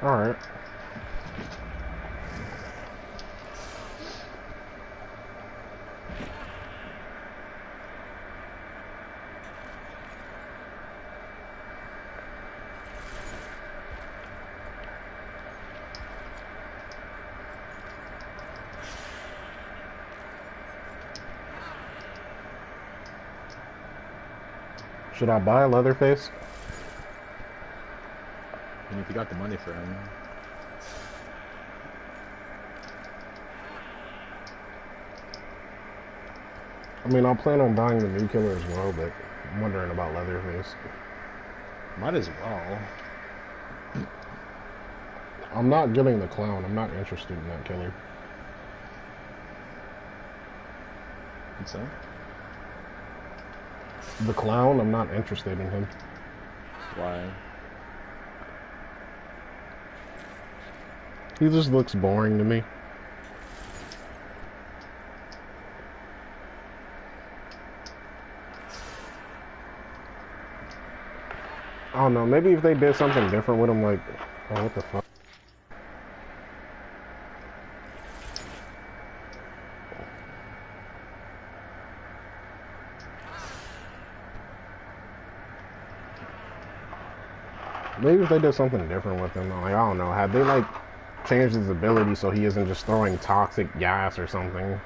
Alright. Should I buy Leatherface? And if you got the money for him, I mean, I'll plan on buying the new killer as well, but I'm wondering about Leatherface. might as well. I'm not getting the clown. I'm not interested in that killer. What's that? The clown, I'm not interested in him. Why? He just looks boring to me. I don't know, maybe if they did something different with him, like, oh, what the fuck? Maybe if they did something different with him, like, I don't know, had they, like, changed his ability so he isn't just throwing toxic gas or something.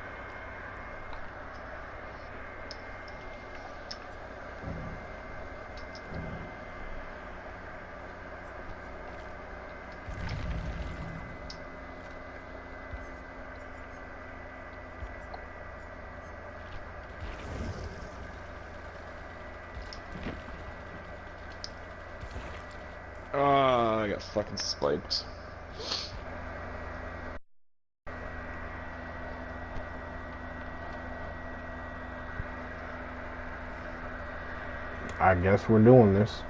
I got fucking spiked. I guess we're doing this.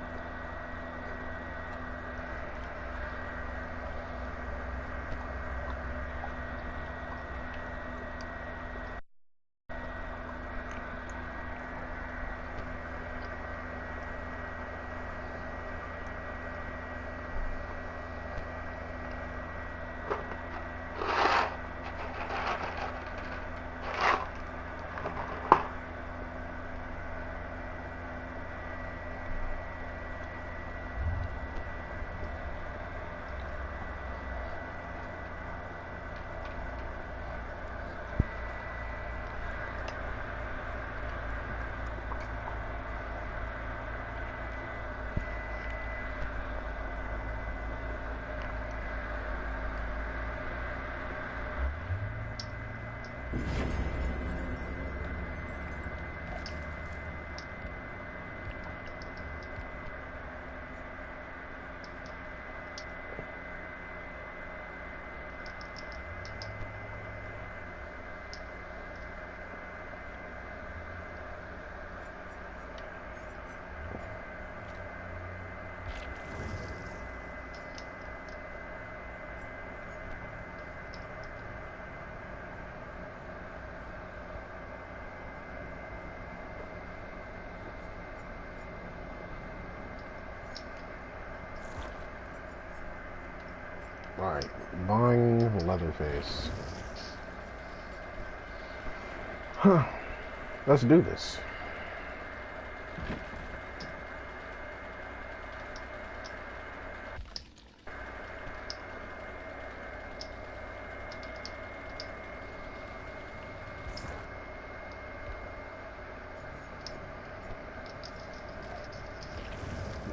Alright, buying Leatherface. Huh. Let's do this.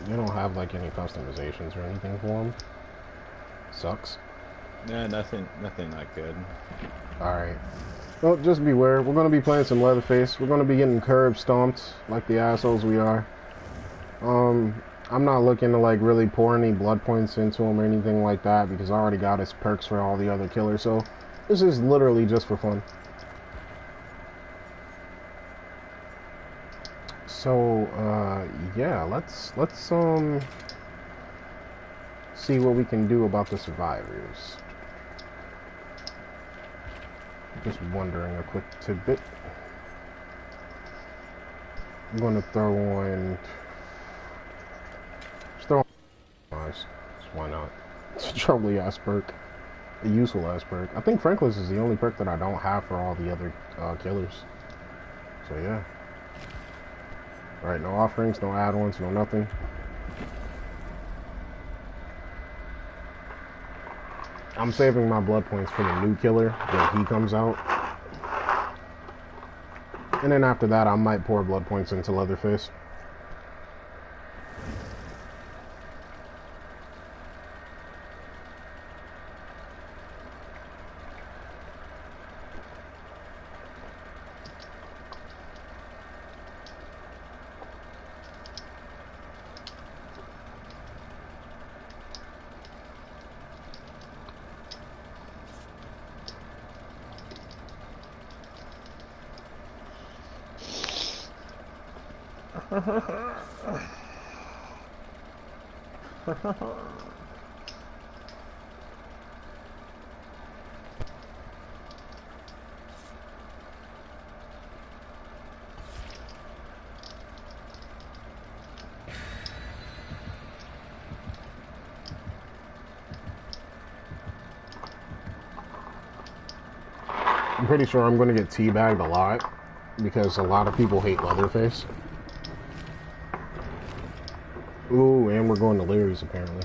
You don't have like any customizations or anything for him? Sucks. Nah, nothing that good. Alright. Well, just beware. We're going to be playing some Leatherface. We're going to be getting curb stomped like the assholes we are. I'm not looking to like really pour any blood points into him or anything like that because I already got his perks for all the other killers. So this is literally just for fun. So, yeah, let's see what we can do about the survivors. Just wondering a quick tidbit. I'm gonna throw on. Just throw on. Just why not? It's a troubly ass perk. A useful ass perk. I think Franklin's is the only perk that I don't have for all the other killers. So yeah. Alright, no offerings, no add-ons, no nothing. I'm saving my blood points for the new killer when he comes out. And then after that, I might pour blood points into Leatherface. I'm pretty sure I'm going to get teabagged a lot because a lot of people hate Leatherface. Ooh, and we're going to Leary's apparently.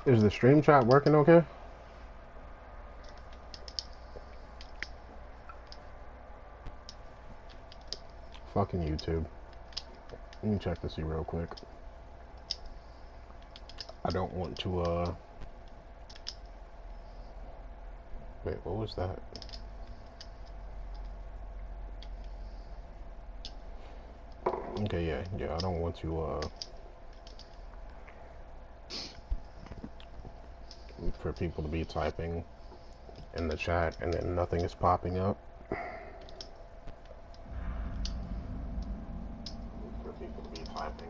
Is the stream chat working okay? Fucking YouTube. Let me check to see real quick. I don't want to, wait, what was that? Okay, yeah, I don't want to, for people to be typing in the chat and then nothing is popping up. For people to be typing.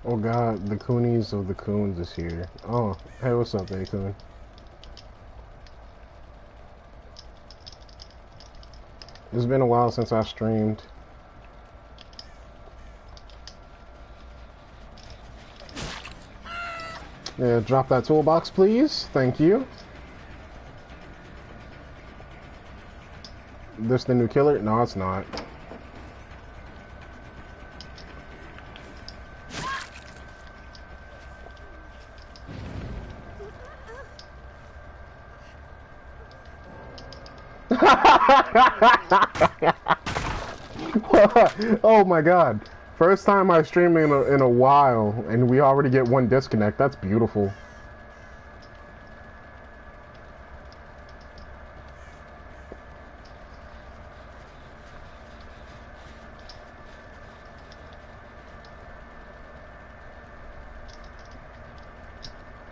Oh god, the Coonies of the Coons is here. Oh, hey, what's up, A-Coon? It's been a while since I streamed. Yeah, drop that toolbox, please. Thank you. This the new killer? No, it's not. Oh my god. First time I stream in a while, and we already get one disconnect. That's beautiful.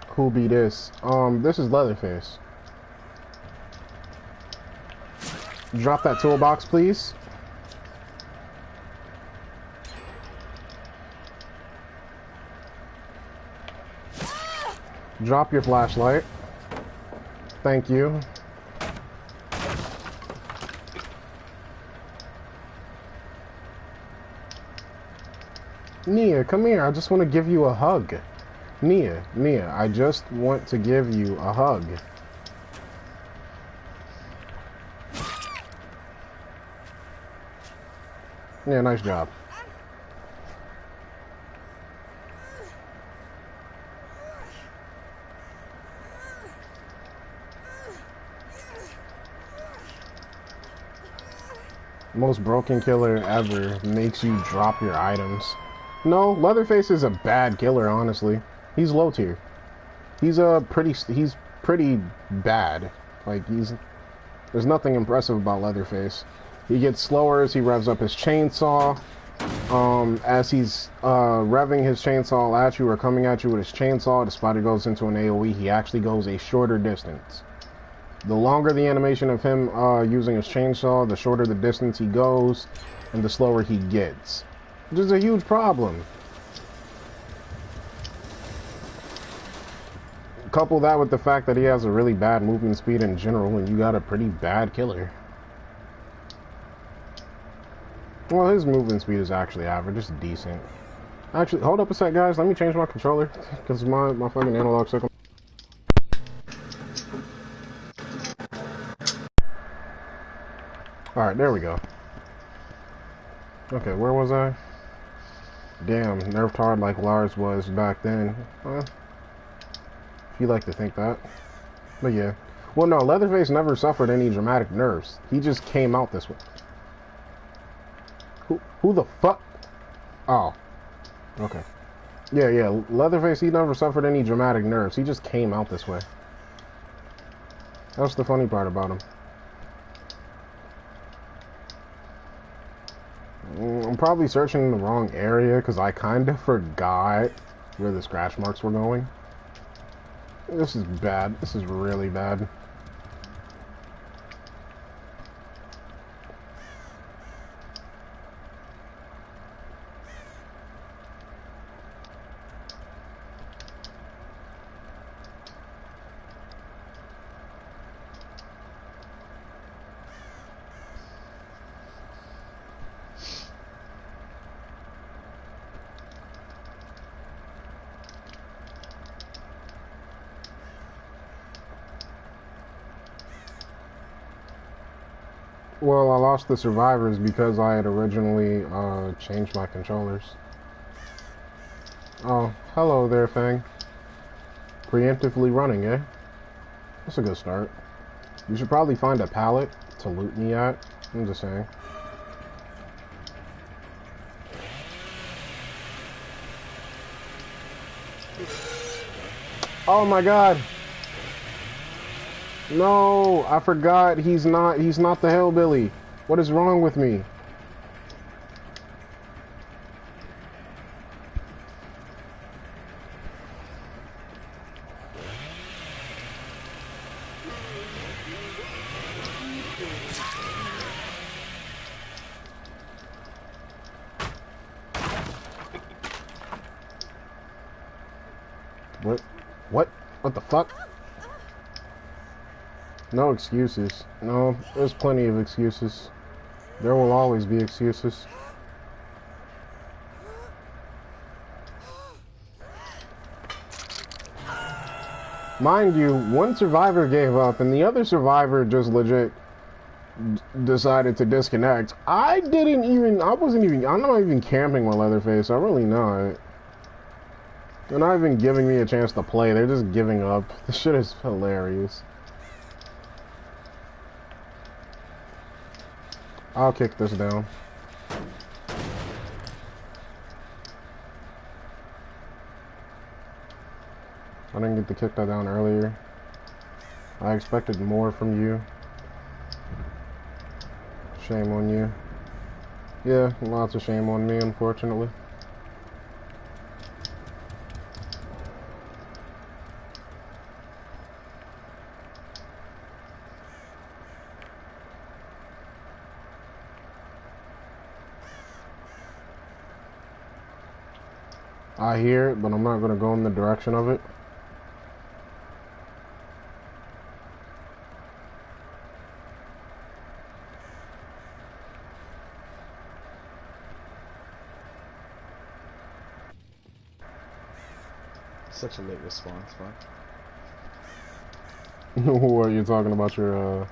Who be this? This is Leatherface. Drop that toolbox, please. Drop your flashlight. Thank you. Nia, come here. I just want to give you a hug. Nia, I just want to give you a hug. Yeah, nice job. Most broken killer ever makes you drop your items. No, Leatherface is a bad killer, honestly. He's low tier. He's pretty bad. Like, there's nothing impressive about Leatherface. He gets slower as he revs up his chainsaw. As he's revving his chainsaw at you or coming at you with his chainsaw, the spider goes into an AoE, he actually goes a shorter distance. The longer the animation of him using his chainsaw, the shorter the distance he goes, and the slower he gets. Which is a huge problem. Couple that with the fact that he has a really bad movement speed in general, and you got a pretty bad killer. Well, his movement speed is actually average, it's decent. Actually, hold up a sec, guys, let me change my controller, because my fucking analog stick. Alright, there we go. Okay, where was I? Damn, nerfed hard like Lars was back then. If you like to think that. But yeah. Well, no, Leatherface never suffered any dramatic nerfs. He just came out this way. Who the fuck? Oh. Okay. Yeah, Leatherface, he never suffered any dramatic nerfs. He just came out this way. That's the funny part about him. I'm probably searching in the wrong area because I kind of forgot where the scratch marks were going. This is bad. This is really bad. Well, I lost the survivors because I had originally changed my controllers. Oh, hello there, Fang. Preemptively running, eh? That's a good start. You should probably find a pallet to loot me at. I'm just saying. Oh my god! No, I forgot he's not the hillbilly. What is wrong with me? What the fuck? No excuses. No, there's plenty of excuses. There will always be excuses. Mind you, one survivor gave up and the other survivor just legit decided to disconnect. I'm not even camping with Leatherface. I'm really not. They're not even giving me a chance to play. They're just giving up. This shit is hilarious. I'll kick this down. I didn't get to kick that down earlier. I expected more from you. Shame on you. Yeah, lots of shame on me, unfortunately. I hear it, but I'm not going to go in the direction of it. such a late response, fuck. Or you're talking about your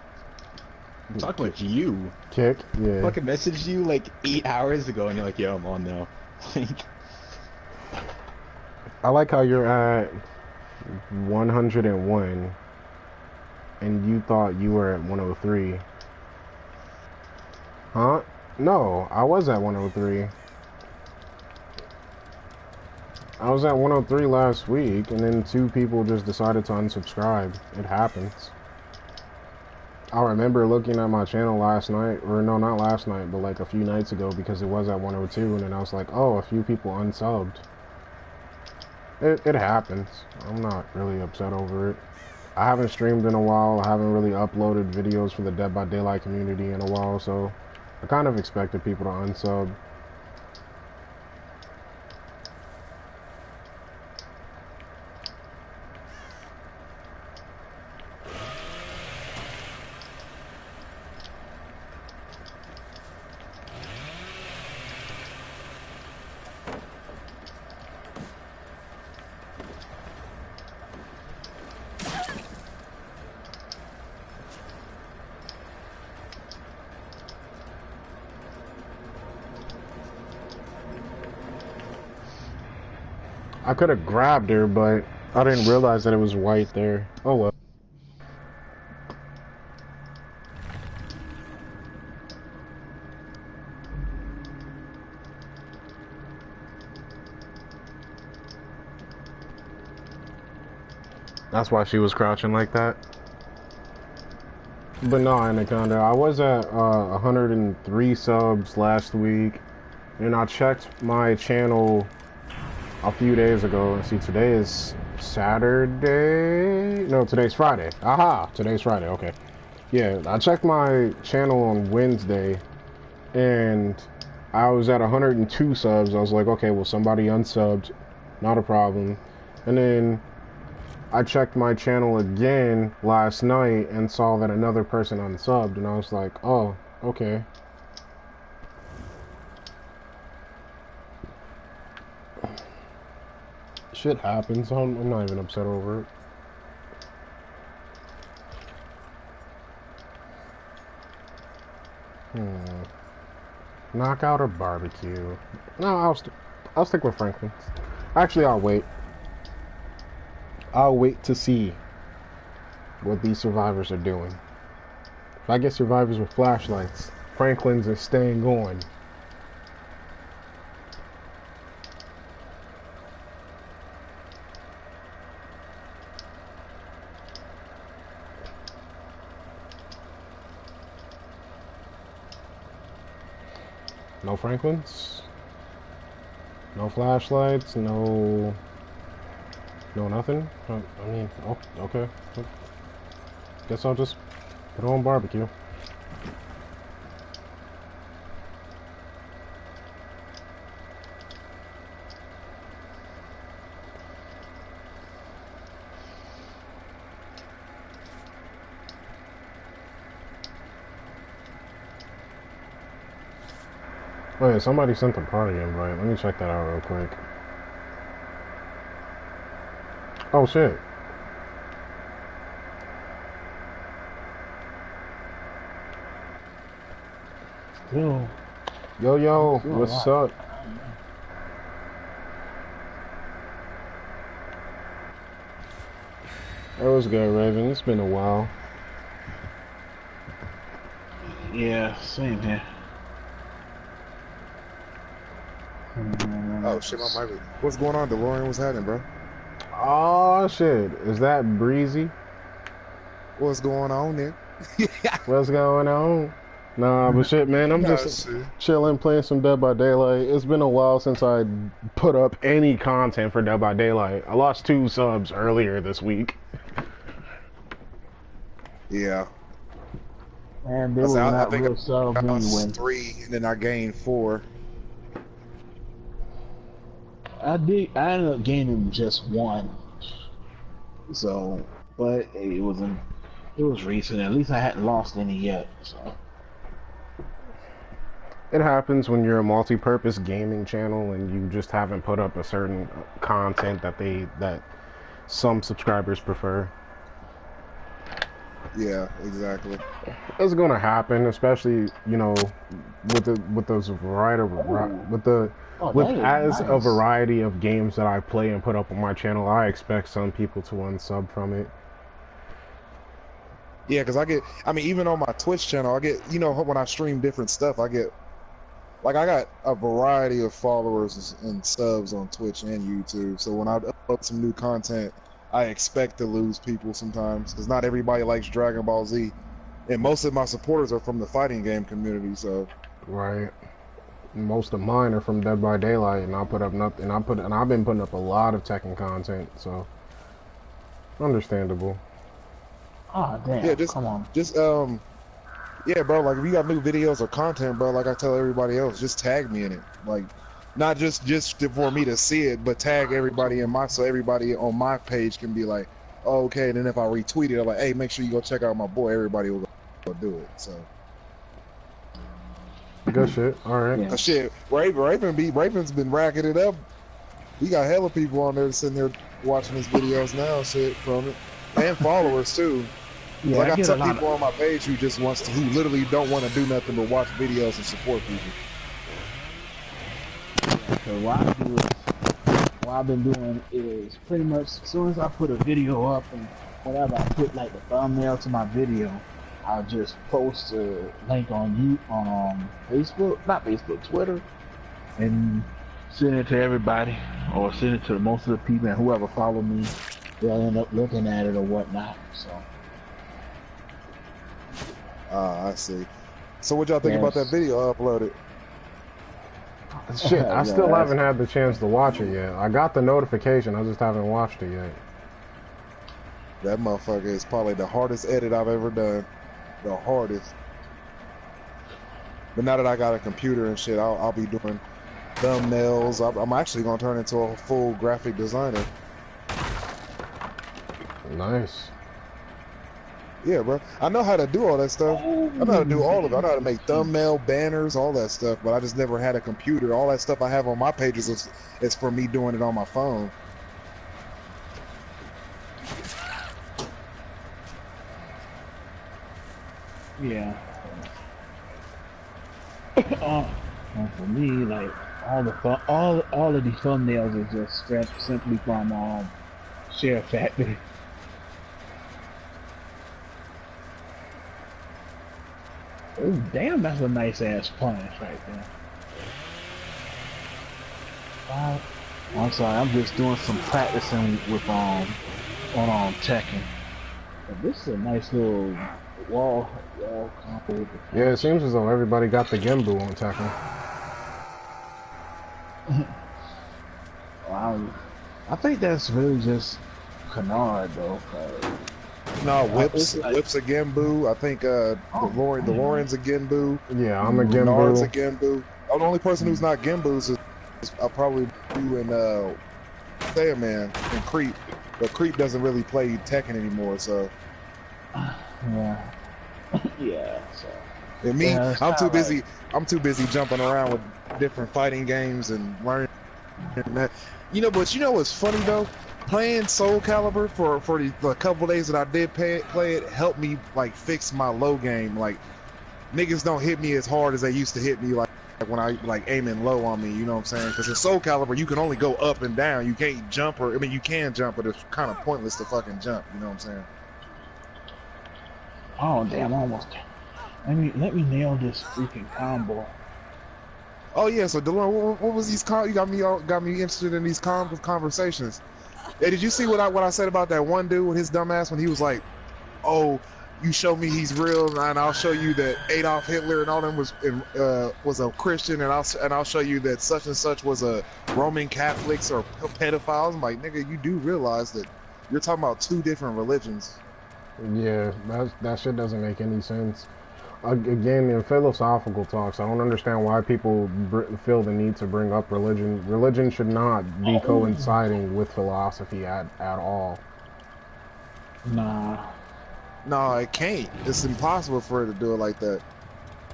I'm talking about you. kick? Yeah. Fucking messaged you like 8 hours ago, and you're like, "Yo, I'm on now." Like, I like how you're at 101 and you thought you were at 103. Huh? No, I was at 103. I was at 103 last week, and then 2 people just decided to unsubscribe. It happens. I remember looking at my channel last night, or no, not last night, but like a few nights ago, because it was at 102, and then I was like, oh, a few people unsubbed. It happens. I'm not really upset over it. I haven't streamed in a while. I haven't really uploaded videos for the Dead by Daylight community in a while, so I kind of expected people to unsub. I could have grabbed her, but I didn't realize that it was white there. Oh well. That's why she was crouching like that. But no, Anaconda, I was at 103 subs last week, and I checked my channel a few days ago, and see, today is Saturday? No, today's Friday. Aha, today's Friday, okay. Yeah, I checked my channel on Wednesday, and I was at 102 subs. I was like, okay, well, somebody unsubbed, not a problem. And then I checked my channel again last night and saw that another person unsubbed, and I was like, oh, okay. Shit happens. I'm not even upset over it. Knockout or barbecue? No, I'll stick with Franklin's. Actually, I'll wait. I'll wait to see what these survivors are doing. If I get survivors with flashlights, Franklin's is staying on. No Franklins? No flashlights? No nothing? I mean, oh, okay. Guess I'll just put on barbecue. Oh yeah, somebody sent the party invite. Let me check that out real quick. Oh shit. Yo, what's up? That was good, Raven. It's been a while. Yeah, same here. Oh shit, my mic. What's going on, DeLorean? What's happening, bro? Oh shit. Is that Breezy? What's going on there? What's going on? Nah, but shit, man, I'm just chilling, playing some Dead by Daylight. It's been a while since I put up any content for Dead by Daylight. I lost 2 subs earlier this week. Yeah. And they were not real subs I anyway. lost 3, and then I gained 4. I ended up gaining just 1. So, but it was recent. At least I hadn't lost any yet. So. It happens when you're a multi-purpose gaming channel and you just haven't put up a certain content that some subscribers prefer. Yeah, exactly. It's gonna happen, especially with those variety of, Oh, with that is as a nice. variety of games that I play and put up on my channel. I expect some people to unsub from it. Yeah, because I mean, even on my Twitch channel, I get, when I stream different stuff, I get, like, I got a variety of followers and subs on Twitch and YouTube. So when I upload some new content, I expect to lose people sometimes because not everybody likes Dragon Ball Z. And most of my supporters are from the fighting game community, so. Right. Most of mine are from Dead by Daylight, and I put up nothing. And I've been putting up a lot of Tekken content, so understandable. Oh damn! Yeah, Come on. Yeah, bro, like if you got new videos or content, bro, like I tell everybody else, just tag me in it. Like, not just for me to see it, but tag everybody so everybody on my page can be like, oh, okay, and then if I retweet it, I'm like, hey, make sure you go check out my boy, everybody will go do it. So Good shit. All right. Yeah. shit, Raven's been racking it up. We got hella people on there sitting there watching his videos now, shit, from it. And followers too. Yeah, Like I I get a tell lot people on my page who literally don't want to do nothing but watch videos and support people. So what I've been doing is pretty much as soon as I put a video up and whatever I put like the thumbnail to my video, I'll just post a link on Twitter, and send it to everybody or send it to most of the people, and whoever follow me, they'll end up looking at it or whatnot. So. I see. So what y'all think about that video I uploaded? Shit, I Yeah, still that's- haven't had the chance to watch it yet. I got the notification, I just haven't watched it yet. That motherfucker is probably the hardest edit I've ever done. The hardest. But now that I got a computer and shit, I'll be doing thumbnails. I'm actually gonna turn into a full graphic designer. Nice. Yeah, bro. I know how to do all that stuff. I know how to do all of it. I know how to make thumbnail, banners, all that stuff, but I just never had a computer. All that stuff I have on my pages is for me doing it on my phone. Yeah. And for me, like all of these thumbnails is just simply from Share Factory. Oh damn, that's a nice ass punch right there. I'm sorry, I'm just doing some practicing with on Tekken. But this is a nice little wall combo. Yeah, it seems as though everybody got the Genbu on Tekken. Wow. I think that's really just Canard though. No, whips it's like- a Genbu. I think the Lauren's a Genbu. Yeah, I'm a Nard's a Genbu. Genbu. Oh, the only person who's not Genbus is I'll probably do in Saiyaman and Creep. But Creep doesn't really play Tekken anymore, so. Yeah. Yeah. So. And me, Yeah, it's I'm too kinda busy. I'm too busy jumping around with different fighting games and learning that. But you know what's funny though? Playing Soul Calibur for the couple days that I did play it helped me like fix my low game. Like niggas don't hit me as hard as they used to hit me like when I like aiming low on me. You know what I'm saying? Because in Soul Calibur you can only go up and down. You can't jump you can jump, but it's kind of pointless to fucking jump. You know what I'm saying? Oh damn! Almost. Let me nail this freaking combo. Oh yeah, so Delon, what was these? You got me interested in these conversations. Hey, did you see what I said about that one dude with his dumb ass when he was like, "Oh, you show me he's real, and I'll show you that Adolf Hitler and all them was a Christian, and I'll show you that such and such was a Roman Catholics or pedophiles." I'm like, nigga, you do realize that you're talking about two different religions. Yeah, that shit doesn't make any sense. Again, in philosophical talks, I don't understand why people feel the need to bring up religion. Religion should not be coinciding with philosophy at all. Nah. No, it can't. It's impossible for it to do it like that.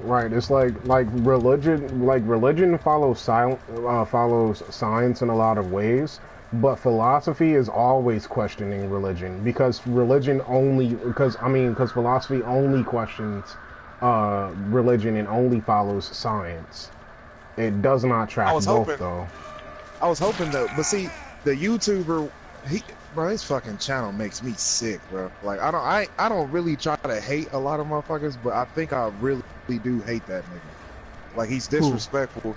Right, it's like religion follows science in a lot of ways, But philosophy is always questioning religion because because philosophy only questions religion and only follows science. It does not track I was both hoping. though. I was hoping though, but see, the YouTuber, bro, his fucking channel makes me sick, bro. Like I don't really try to hate a lot of motherfuckers, but I think I really do hate that nigga. Like he's disrespectful.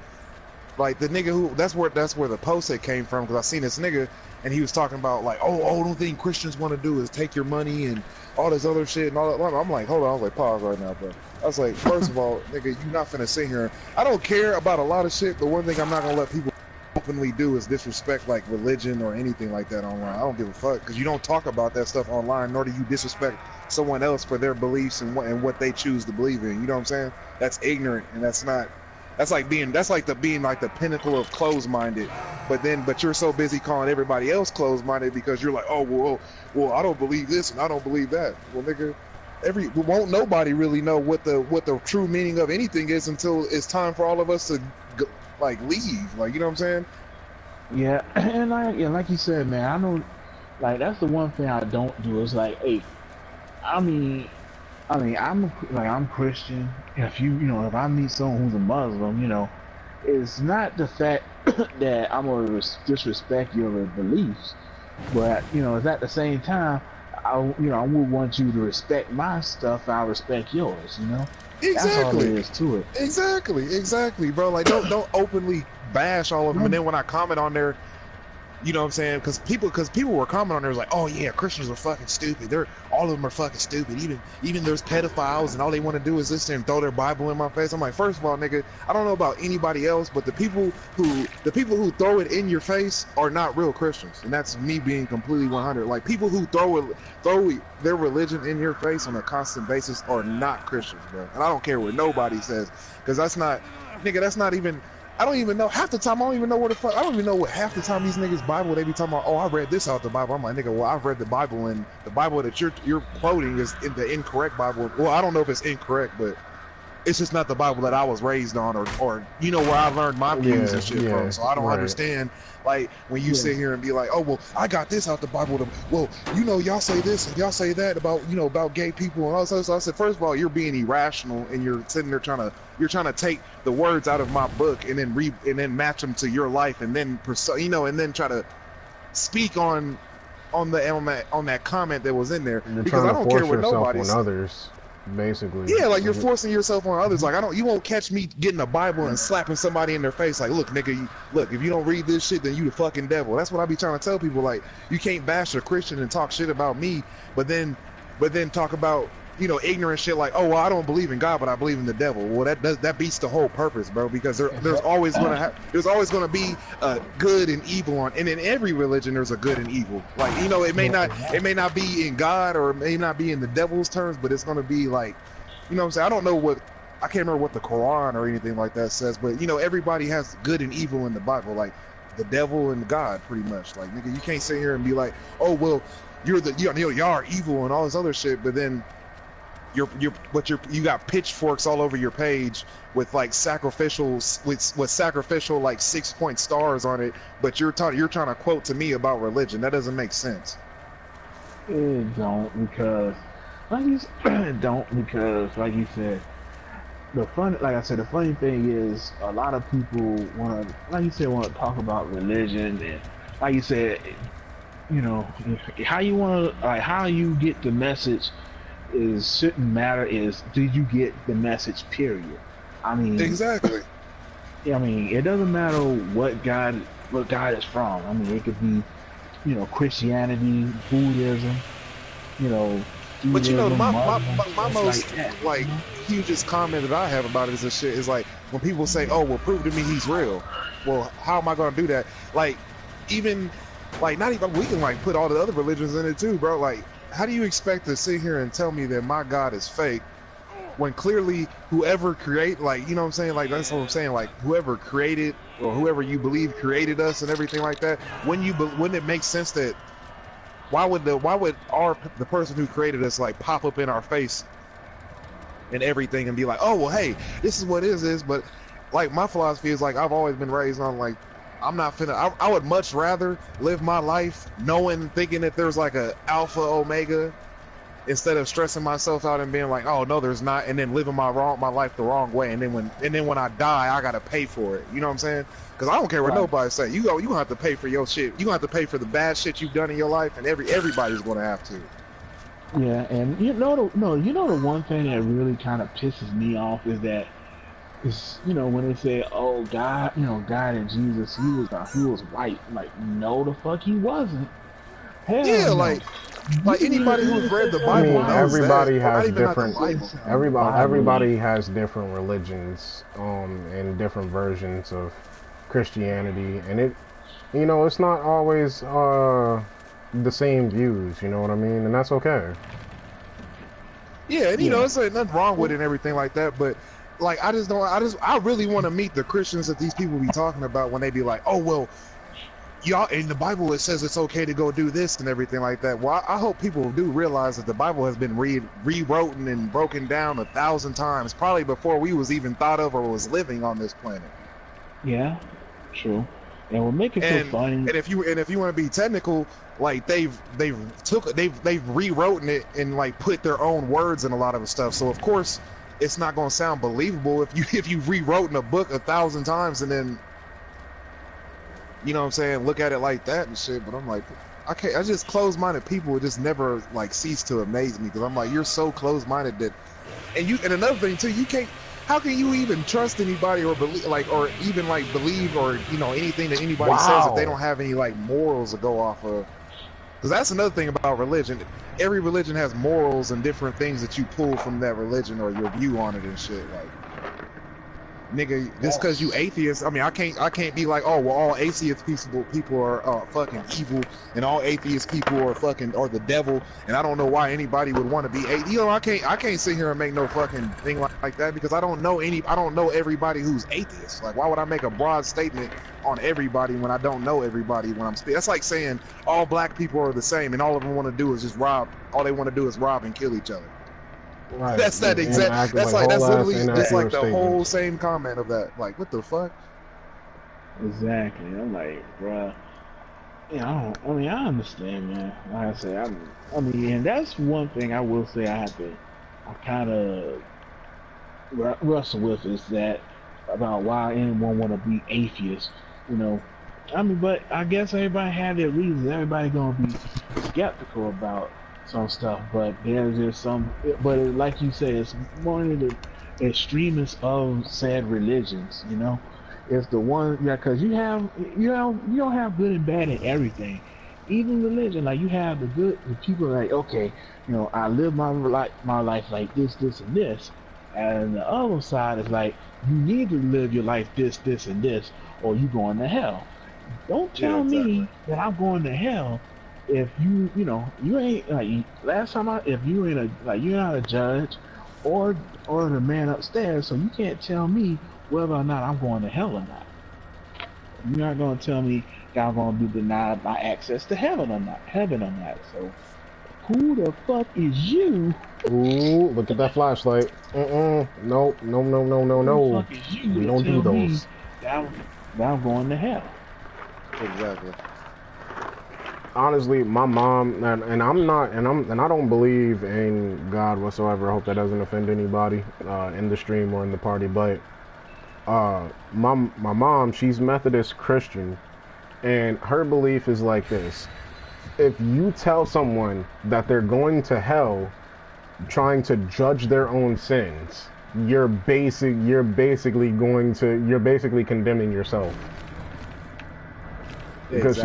Like the nigga who that's where the post that came from because I seen this nigga and he was talking about like the only thing Christians want to do is take your money and all this other shit and all that. I'm like, hold on, I was like, pause right now, bro. I was like, first of all, nigga, you're not finna sit here. I don't care about a lot of shit, but one thing I'm not gonna let people openly do is disrespect like religion or anything like that online. I don't give a fuck because you don't talk about that stuff online, nor do you disrespect someone else for their beliefs and what they choose to believe in. You know what I'm saying? That's ignorant and that's not. That's like being the pinnacle of closed-minded, but you're so busy calling everybody else closed-minded because you're like, well, I don't believe this and I don't believe that. Well, nigga, won't nobody really know what the true meaning of anything is until it's time for all of us to like leave. Like, you know what I'm saying? Yeah, and like you said, man, I don't like that's the one thing I don't do is like, hey, I'm Christian. If I meet someone who's a Muslim, it's not the fact that I'm gonna disrespect your beliefs, but it's at the same time, I would want you to respect my stuff. I respect yours. Exactly. That's all there is to it. Exactly, bro. Like don't openly bash all of them, and then when I comment on there. You know what I'm saying? Because people were commenting on there was like, oh yeah, Christians are fucking stupid. All of them are fucking stupid. Even there's pedophiles and all they want to do is listen and throw their Bible in my face. I'm like, first of all, nigga, I don't know about anybody else, but the people who throw it in your face are not real Christians, and that's me being completely 100. Like people who throw their religion in your face on a constant basis are not Christians, bro. And I don't care what nobody says, because that's not even. I don't even know half the time. I don't even know where the fuck. I don't even know what half the time these niggas Bible they be talking about. Oh, I read this out the Bible. I'm like, nigga, well, I've read the Bible, and the Bible that you're quoting is in the incorrect Bible. Well, I don't know if it's incorrect, but it's just not the Bible that I was raised on, or where I learned my views and shit from. So I don't understand. Like when you sit here and be like, oh well, I got this out the Bible. Well, y'all say this and y'all say that about gay people and all this other stuff. I said, first of all, you're being irrational and you're sitting there trying to take the words out of my book and then match them to your life and then and then try to speak on that comment that was in there. You're because I don't care what nobody says. Others. Basically, yeah, like you're forcing yourself on others. Like you won't catch me getting a Bible and slapping somebody in their face. Like, look, nigga, if you don't read this shit, then you the fucking devil. That's what I be trying to tell people. Like, you can't bash a Christian and talk shit about me, but then talk about ignorant shit like, oh well, I don't believe in God, but I believe in the devil. Well, that beats the whole purpose, bro. Because there's always gonna be good and evil and in every religion there's a good and evil. Like it may not be in God or it may not be in the devil's terms, but it's gonna be like, what I'm saying. I can't remember what the Quran or anything like that says, but everybody has good and evil in the Bible, like the devil and God, pretty much. Like, nigga, you can't sit here and be like, oh well, y'all are evil and all this other shit, but then you got pitchforks all over your page with like sacrificial like 6-point stars on it, but you're trying to quote to me about religion. That doesn't make sense. It don't, because like you said, the funny thing is a lot of people want to talk about religion, and like you said, how you get the message shouldn't matter. Is did you get the message? Period. I mean, exactly. I mean, it doesn't matter what God is from. I mean, it could be, Christianity, Buddhism, But my Muslim, most like hugest comment that I have about it is like when people say, oh well, prove to me he's real. Well, how am I going to do that? Like, even like not even we can like put all the other religions in it too, bro. Like, how do you expect to sit here and tell me that my God is fake when clearly whoever create, like, what I'm saying? Like, that's what I'm saying. Like, whoever created or whoever you believe created us and everything like that. Wouldn't it make sense that why would the person who created us like pop up in our face and everything and be like, oh well, hey, this is what it is. But like my philosophy is like I've always been raised on like I'm not finna. I would much rather live my life knowing, thinking that there's like a alpha omega, instead of stressing myself out and being like, oh no, there's not, and then living my life the wrong way, and then when I die, I gotta pay for it. You know what I'm saying? Because I don't care what nobody say. You gonna have to pay for your shit. You gonna have to pay for the bad shit you've done in your life, and everybody's gonna have to. Yeah, and you know the one thing that really kind of pisses me off is that when they say, oh God, God and Jesus, he was white. Like, no, the fuck he wasn't. Hell yeah, no. like anybody who's read the Bible I mean, knows everybody that. has different. Everybody Bible. has different religions, and different versions of Christianity, and it's not always the same views. You know what I mean? And that's okay. Yeah, and it's like nothing wrong with it and everything like that, but like I really want to meet the Christians that these people be talking about when they be like, oh well, y'all in the Bible it says it's okay to go do this and everything like that. Well, I hope people do realize that the Bible has been rewritten and broken down 1,000 times, probably before we was even thought of or was living on this planet. Yeah, true. And what make it so funny. And if you want to be technical, like they've rewritten it and like put their own words in a lot of the stuff. So of course it's not gonna sound believable if you rewrote in a book 1,000 times and then, you know what I'm saying, look at it like that and shit. But I'm like, I just closed-minded people would just never like cease to amaze me, because I'm like, you're so closed-minded that, and another thing too, you can't. How can you even trust anybody or believe or anything that anybody says if they don't have any like morals to go off of? Because that's another thing about religion. Every religion has morals and different things that you pull from that religion or your view on it and shit. Like, nigga, just because you atheist, I mean, I can't be like, oh well, all atheist people are fucking evil, and all atheist people are the devil, and I don't know why anybody would want to be I can't sit here and make no fucking thing like that, because I don't know everybody who's atheist. Like, why would I make a broad statement on everybody when I don't know everybody when I'm speaking? That's like saying all black people are the same and all of them want to do is just rob. All they want to do is rob and kill each other. Right. That's that exact. That's literally that's like the whole same comment of that. Like, what the fuck? Exactly. I'm like, bruh. Yeah, I understand, man. Like I say, and that's one thing I will say I kind of wrestle with, is that about why anyone want to be atheist. But I guess everybody had their reasons. Everybody gonna be skeptical about some stuff, but there's just like you say, it's one of the extremists of said religions. It's the one, because you don't have good and bad in everything. Even religion, like, you have the people like, okay, I live my life like this, and this, and the other side is like, you need to live your life this, and this, or you going to hell. Don't tell me that I'm going to hell if you ain't, like, if you ain't you're not a judge or the man upstairs, so you can't tell me whether or not I'm going to hell or not. You're not going to tell me that I'm going to be denied my access to heaven or not. So who the fuck is you? Ooh, look at that flashlight. No. Who the fuck is you? We don't do those. That I'm going to hell. Exactly. Honestly, my mom, and I don't believe in God whatsoever. I hope that doesn't offend anybody in the stream or in the party. But my mom, she's Methodist Christian, and her belief is like this: if you tell someone that they're going to hell, trying to judge their own sins, you're basically condemning yourself. Because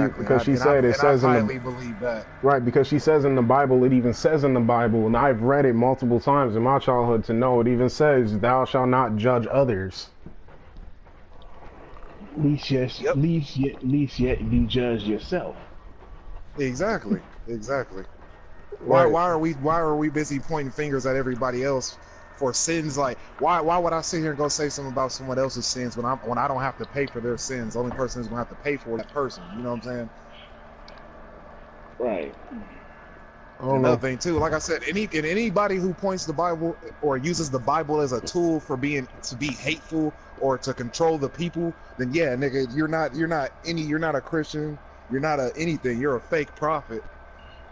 she said it says in the, believe that. Right, because she says in the Bible, it even says in the Bible, and I've read it multiple times in my childhood to know, it even says, thou shalt not judge others. Least yet you judge yourself. Exactly. Why are we busy pointing fingers at everybody else for sins? Like, why would I sit here and go say something about someone else's sins when I don't have to pay for their sins? The only person who's gonna have to pay for that person. You know what I'm saying? Right. I don't Another know. thing too, like I said, anybody who points the Bible or uses the Bible as a tool for to be hateful or to control the people, then yeah, nigga, you're not a Christian, you're not a anything, you're a fake prophet,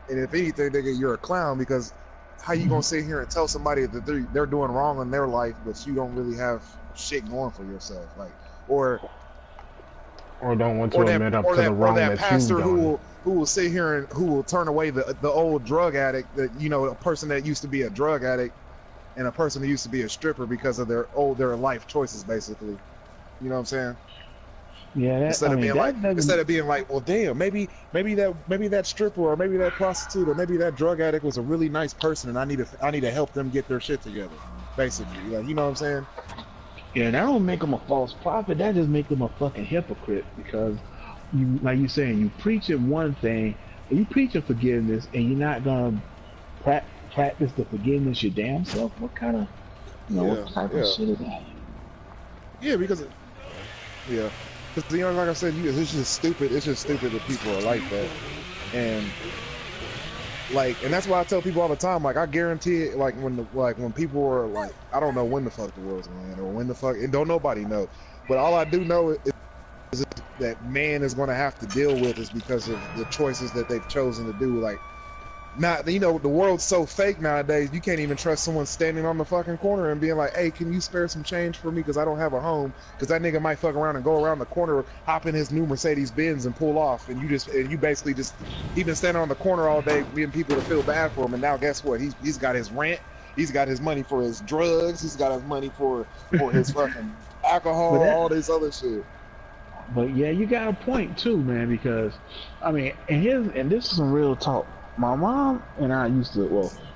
and if anything, nigga, you're a clown because how you gonna sit here and tell somebody that they're doing wrong in their life, but you don't really have shit going for yourself, like or don't want to admit up to the wrong that you've pastor done. who will sit here and who will turn away the old drug addict, that a person that used to be a drug addict and a person who used to be a stripper because of their life choices, basically. You know what I'm saying? Yeah, Instead of being like, well, damn, maybe that stripper or maybe that prostitute or maybe that drug addict was a really nice person, and I need to help them get their shit together. Basically, like, you know what I'm saying? Yeah, that don't make him a false prophet. That just make him a fucking hypocrite because, like you saying, you preaching one thing, you preaching forgiveness, and you're not gonna practice the forgiveness your damn self. What kind of, what type of shit is that? Yeah, because like I said, it's just stupid. It's just stupid that people are like that, and that's why I tell people all the time. Like, I guarantee it. Like when people are like, I don't know when the fuck the world's gonna end or when the fuck, and don't nobody know. But all I do know is that man is gonna have to deal with is because of the choices that they've chosen to do. Like, not, the world's so fake nowadays. You can't even trust someone standing on the fucking corner and being like, "Hey, can you spare some change for me? Because I don't have a home." Because that nigga might fuck around and go around the corner, hop in his new Mercedes Benz and pull off, and you basically just he been standing on the corner all day, getting people to feel bad for him. And now guess what? He's got his rent. He's got his money for his drugs. He's got his money for his fucking alcohol, all this other shit. But yeah, you got a point too, man. Because I mean, and this is some real talk. My mom and I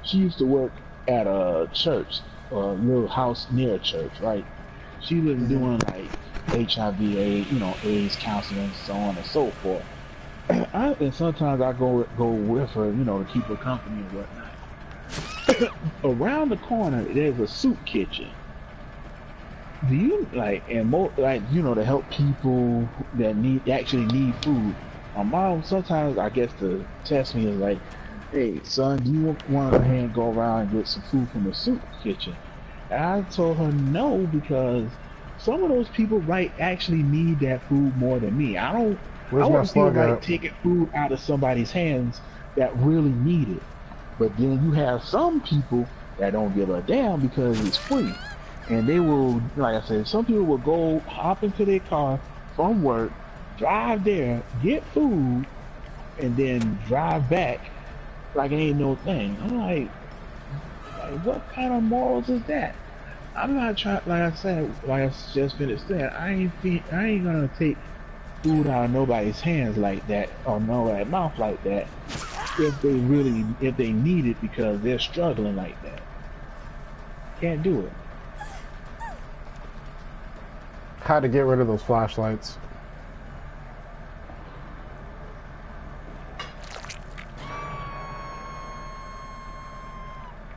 she used to work at a church, a little house near a church, right? She was doing like HIV, AIDS counseling, so on and so forth. And sometimes I go with her, to keep her company and whatnot. Around the corner, there's a soup kitchen. Do you to help people that actually need food? My mom sometimes, I guess, to test me is like, "Hey, son, do you want to go ahead and go around and get some food from the soup kitchen?" And I told her no, because some of those people actually need that food more than me. I wouldn't feel like taking food out of somebody's hands that really need it. But then you have some people that don't give a damn because it's free. And they will, like I said, some people will go hop into their car from work, drive there, get food, and then drive back like it ain't no thing. I'm like what kind of morals is that? I'm not trying, like I just finished saying, I ain't gonna take food out of nobody's hands like that or nobody's mouth like that if they need it because they're struggling like that. Can't do it. Had to get rid of those flashlights.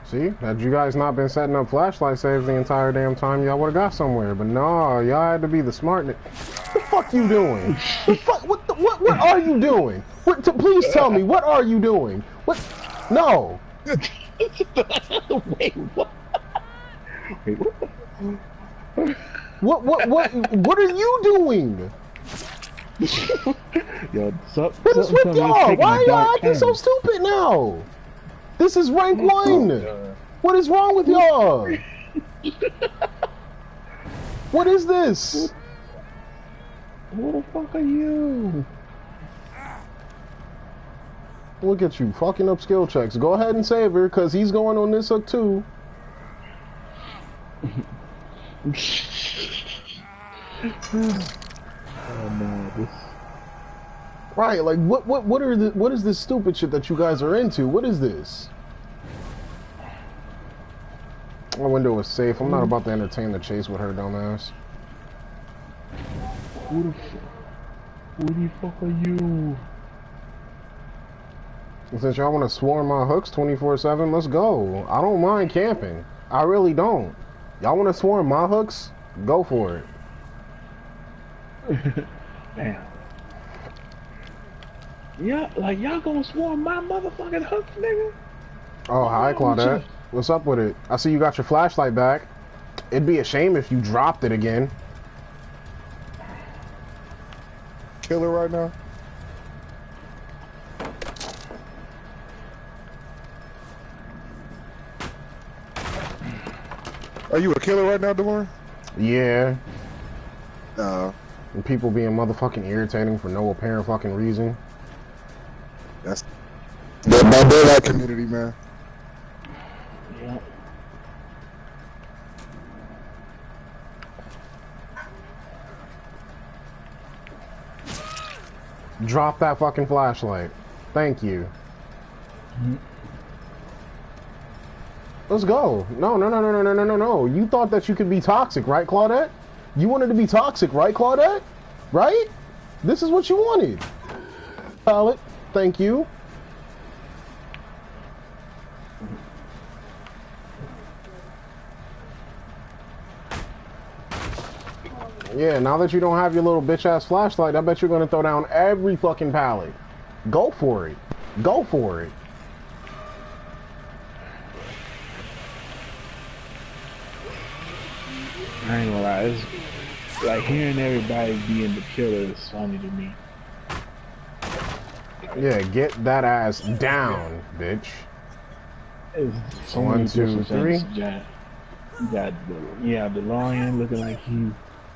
See, had you guys not been setting up flashlight saves the entire damn time, y'all would have got somewhere. But no, y'all had to be the smart. What the fuck you doing? What are you doing? Please tell me, what are you doing? What? No. Wait, what? Wait, what? What are you doing? Yo, what is with y'all? Why are y'all acting so stupid now? This is rank 1. What is wrong with y'all? What is this? Who the fuck are you? Look at you, fucking up skill checks. Go ahead and save her, because he's going on this hook too. Oh man, right, like what is this stupid shit that you guys are into? What is this? My window is safe. I'm not about to entertain the chase with her dumbass. Who the fuck are you? And since y'all want to swarm my hooks 24/7, let's go. I don't mind camping. I really don't. Y'all want to swarm my hooks? Go for it. Damn. Yeah, like y'all gonna swarm my motherfucking hook, nigga? Oh, hi, What's wrong with Claudette. you? What's up with it? I see you got your flashlight back. It'd be a shame if you dropped it again. Killer right now? Are you a killer right now, DeMar? Yeah. No. And people being motherfucking irritating for no apparent fucking reason. That's my daylight community, man. Yeah. Drop that fucking flashlight. Thank you. Let's go. No, no, no, no, no, no, no, no, no. You thought that you could be toxic, right, Claudette? You wanted to be toxic, right, Claudette? Right? This is what you wanted. Pallet, thank you. Yeah, now that you don't have your little bitch-ass flashlight, I bet you're gonna throw down every fucking pallet. Go for it. Go for it. I ain't gonna lie, it's like hearing everybody being the killer is funny to me. Yeah, get that ass down, bitch. It's so One, many two, different three. things, Jack. You got the DeLorean looking like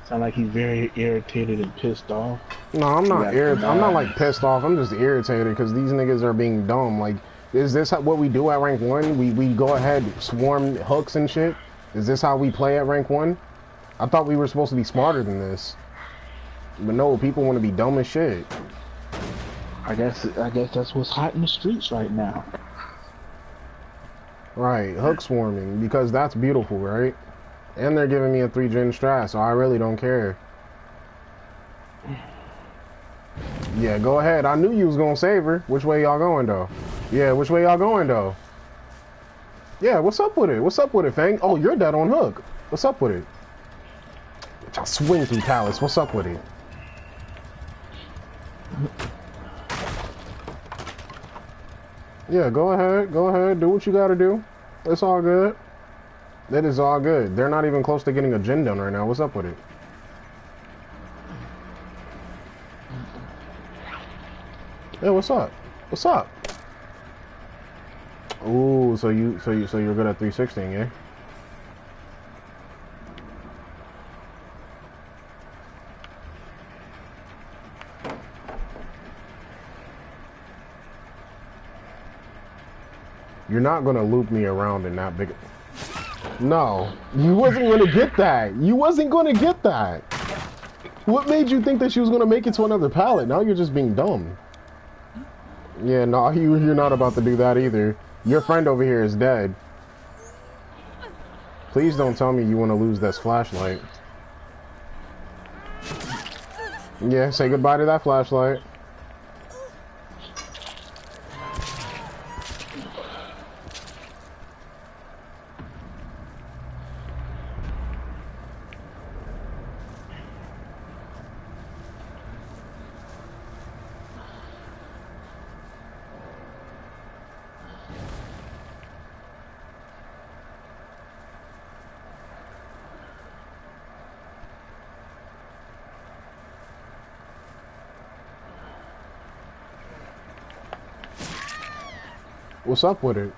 sound like he's very irritated and pissed off. No, I'm not got irritated. I'm not Bernard. like pissed off. I'm just irritated because these niggas are being dumb. Like, is this what we do at rank 1? We go ahead, swarm hooks and shit? Is this how we play at rank 1? I thought we were supposed to be smarter than this. But no, people want to be dumb as shit. I guess that's what's hot in the streets right now. Right, hook swarming, because that's beautiful, right? And they're giving me a 3-gen strat, so I really don't care. Yeah, go ahead. I knew you was gonna save her. Which way y'all going, though? Yeah, which way y'all going, though? Yeah, what's up with it? What's up with it, Fang? Oh, you're dead on hook. What's up with it? Y'all swing through pallets. What's up with it? Yeah, go ahead. Go ahead. Do what you gotta do. It's all good. That is all good. They're not even close to getting a gen done right now. What's up with it? Yeah, what's up? What's up? Ooh, so you're good at 316, yeah? You're not gonna loop me around in that big. No, you wasn't gonna get that. You wasn't gonna get that. What made you think that she was gonna make it to another pallet? Now you're just being dumb. Yeah, no, you're not about to do that either. Your friend over here is dead. Please don't tell me you want to lose this flashlight. Yeah, say goodbye to that flashlight. What's up with it?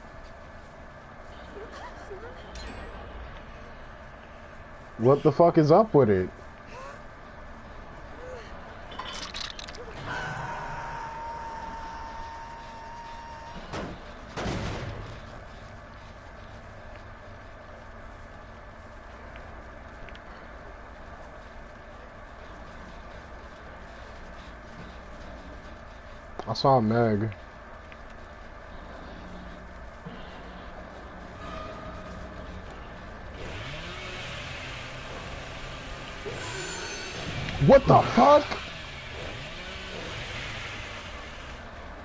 What the fuck is up with it? I saw Meg. What the fuck?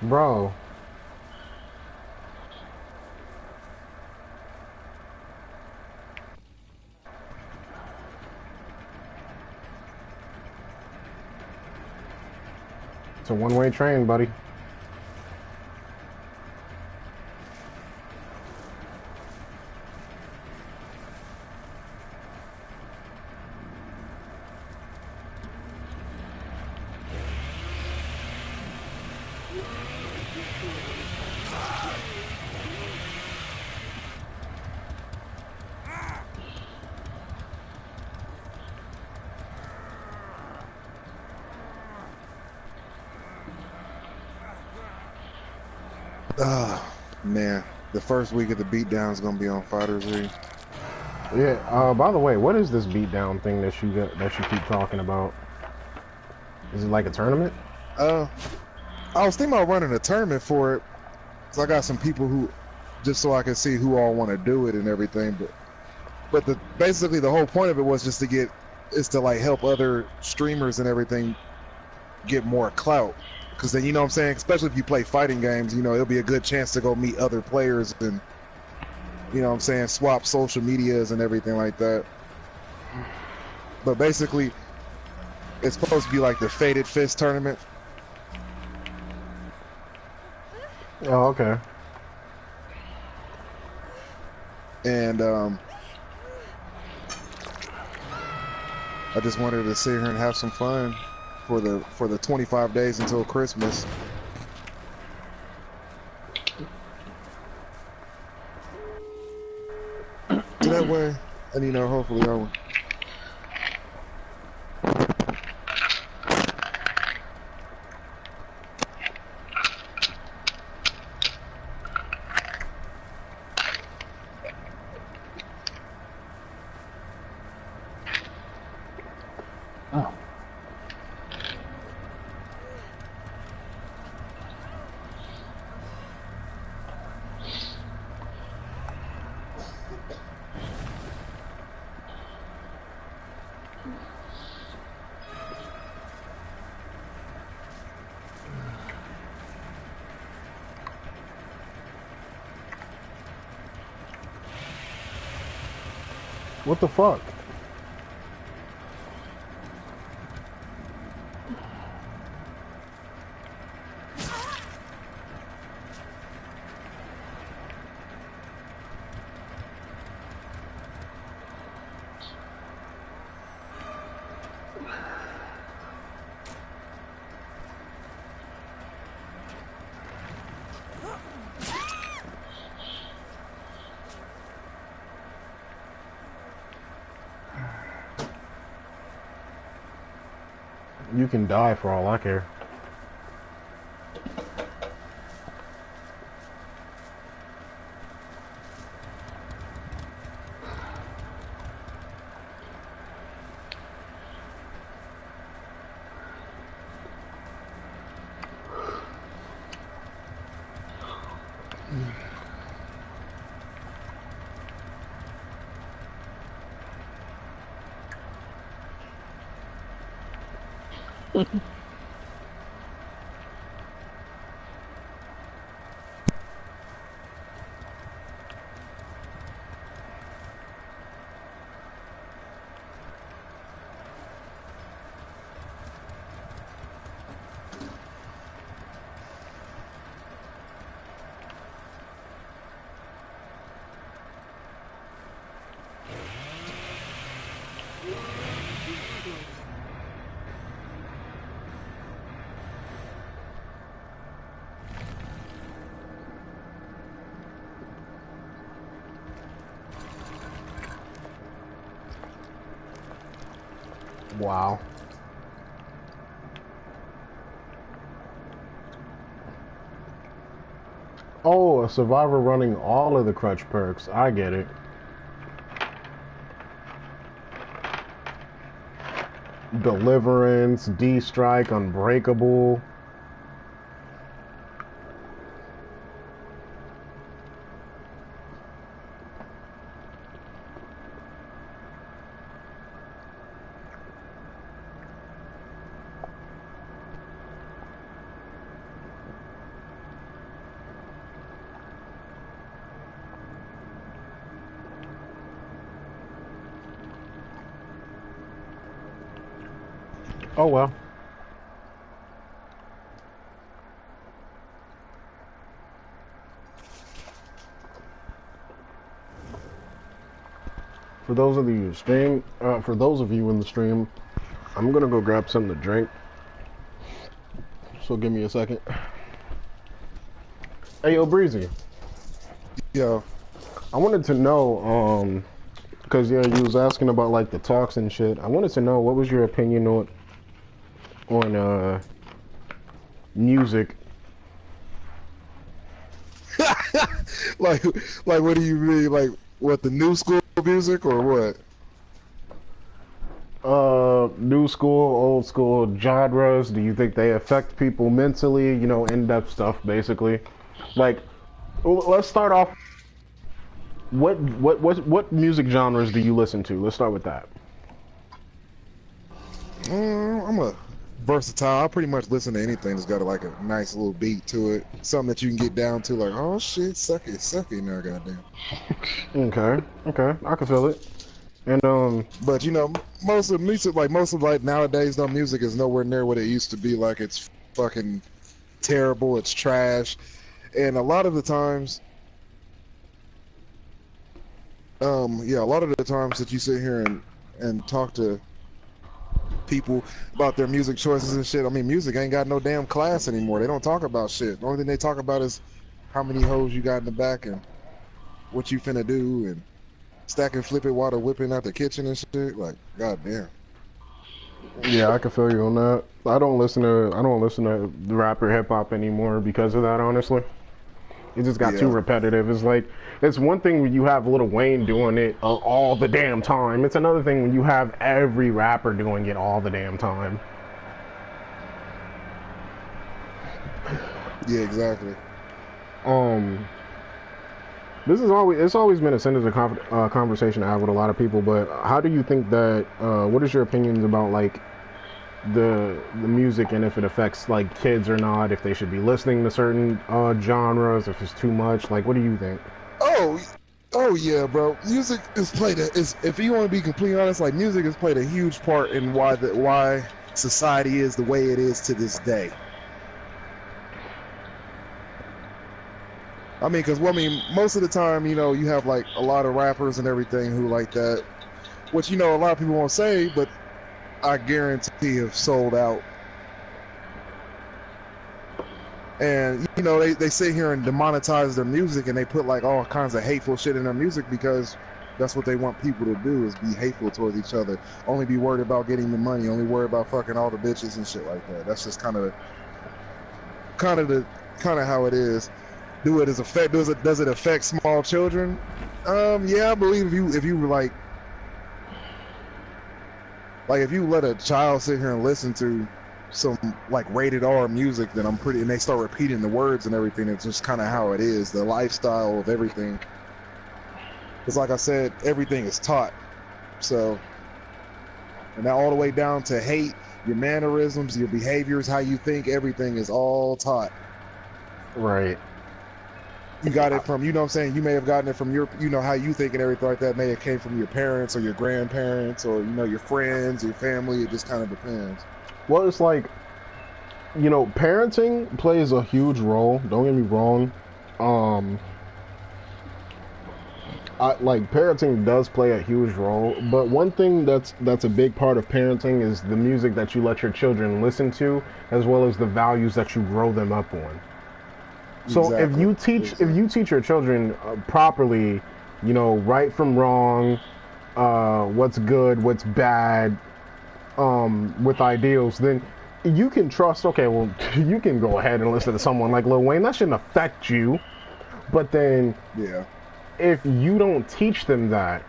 Bro. It's a one-way train, buddy. Man, the first week of the beatdown is gonna be on FighterZ. Yeah. By the way, what is this beatdown thing that you keep talking about? Is it like a tournament? I was thinking about running a tournament for it. So I got some people who, just so I can see who all want to do it and everything. But basically the whole point of it was just to like help other streamers and everything get more clout. Because then, you know what I'm saying, especially if you play fighting games, you know, it'll be a good chance to go meet other players and, you know what I'm saying, swap social medias and everything like that. But basically, it's supposed to be like the Fated Fist tournament. Oh, okay. And I just wanted to sit here and have some fun for the 25 days until Christmas. So that way, and you know, hopefully I will. Oh. What the fuck? You can die for all I care. Wow. Oh, a survivor running all of the crutch perks. I get it. Deliverance, D-Strike, Unbreakable. Oh well. For those of you stream, for those of you in the stream, I'm gonna go grab something to drink. So give me a second. Hey, yo, Breezy. Yo, I wanted to know, because yeah, you was asking about like the talks and shit. I wanted to know what was your opinion on music. like, like, what do you mean? Like, what, the new school music or what? New school, old school genres. Do you think they affect people mentally? You know, in-depth stuff, basically. Like, let's start off. What music genres do you listen to? Let's start with that. I'm a versatile. I pretty much listen to anything that's got like a nice little beat to it. Something that you can get down to, like, oh shit, suck it now, goddamn. Okay, I can feel it. And But you know, most of music, like nowadays, though, music is nowhere near what it used to be. Like, it's fucking terrible. It's trash, and a lot of the times, yeah, a lot of the times that you sit here and talk to people about their music choices and shit. I mean, music ain't got no damn class anymore. They don't talk about shit. The only thing they talk about is how many hoes you got in the back and what you finna do and stack and flip it while they're whipping out the kitchen and shit. Like, goddamn. yeah, I can feel you on that. I don't listen to the rapper hip hop anymore because of that. Honestly, it just got too repetitive. It's like, it's one thing when you have Lil Wayne doing it all the damn time. It's another thing when you have every rapper doing it all the damn time. Yeah, exactly. It's always been a sensitive conversation I have with a lot of people. But how do you think that? What is your opinions about like the music and if it affects like kids or not? If they should be listening to certain genres, if it's too much, like what do you think? Oh yeah, bro. Music is if you want to be completely honest, like music has played a huge part in why society is the way it is to this day. I mean, most of the time, you know, you have like a lot of rappers and everything who like that, which, you know, a lot of people won't say, but I guarantee have sold out. And, you know, they sit here and demonetize their music and they put like all kinds of hateful shit in their music because that's what they want people to do, is be hateful towards each other. Only be worried about getting the money, only worry about fucking all the bitches and shit like that. That's just kind of how it is. Does it affect small children? Yeah, I believe if you were like if you let a child sit here and listen to some like rated R music, then and they start repeating the words and everything, it's just kind of how it is, the lifestyle of everything. Because like I said, everything is taught. So, and now all the way down to hate, your mannerisms, your behaviors, how you think, everything is all taught. Right. You got it from, you know what I'm saying, you may have gotten it from your, you know, how you think and everything like that may have came from your parents or your grandparents or, you know, your friends, your family. It just kind of depends. Well, it's like, you know, parenting plays a huge role. Don't get me wrong. Parenting does play a huge role, but one thing that's a big part of parenting is the music that you let your children listen to, as well as the values that you grow them up on. So exactly. If you teach your children properly, you know, right from wrong, what's good, what's bad, with ideals, then you can trust. Okay, well, you can go ahead and listen to someone like Lil Wayne. That shouldn't affect you. But then, yeah, if you don't teach them that,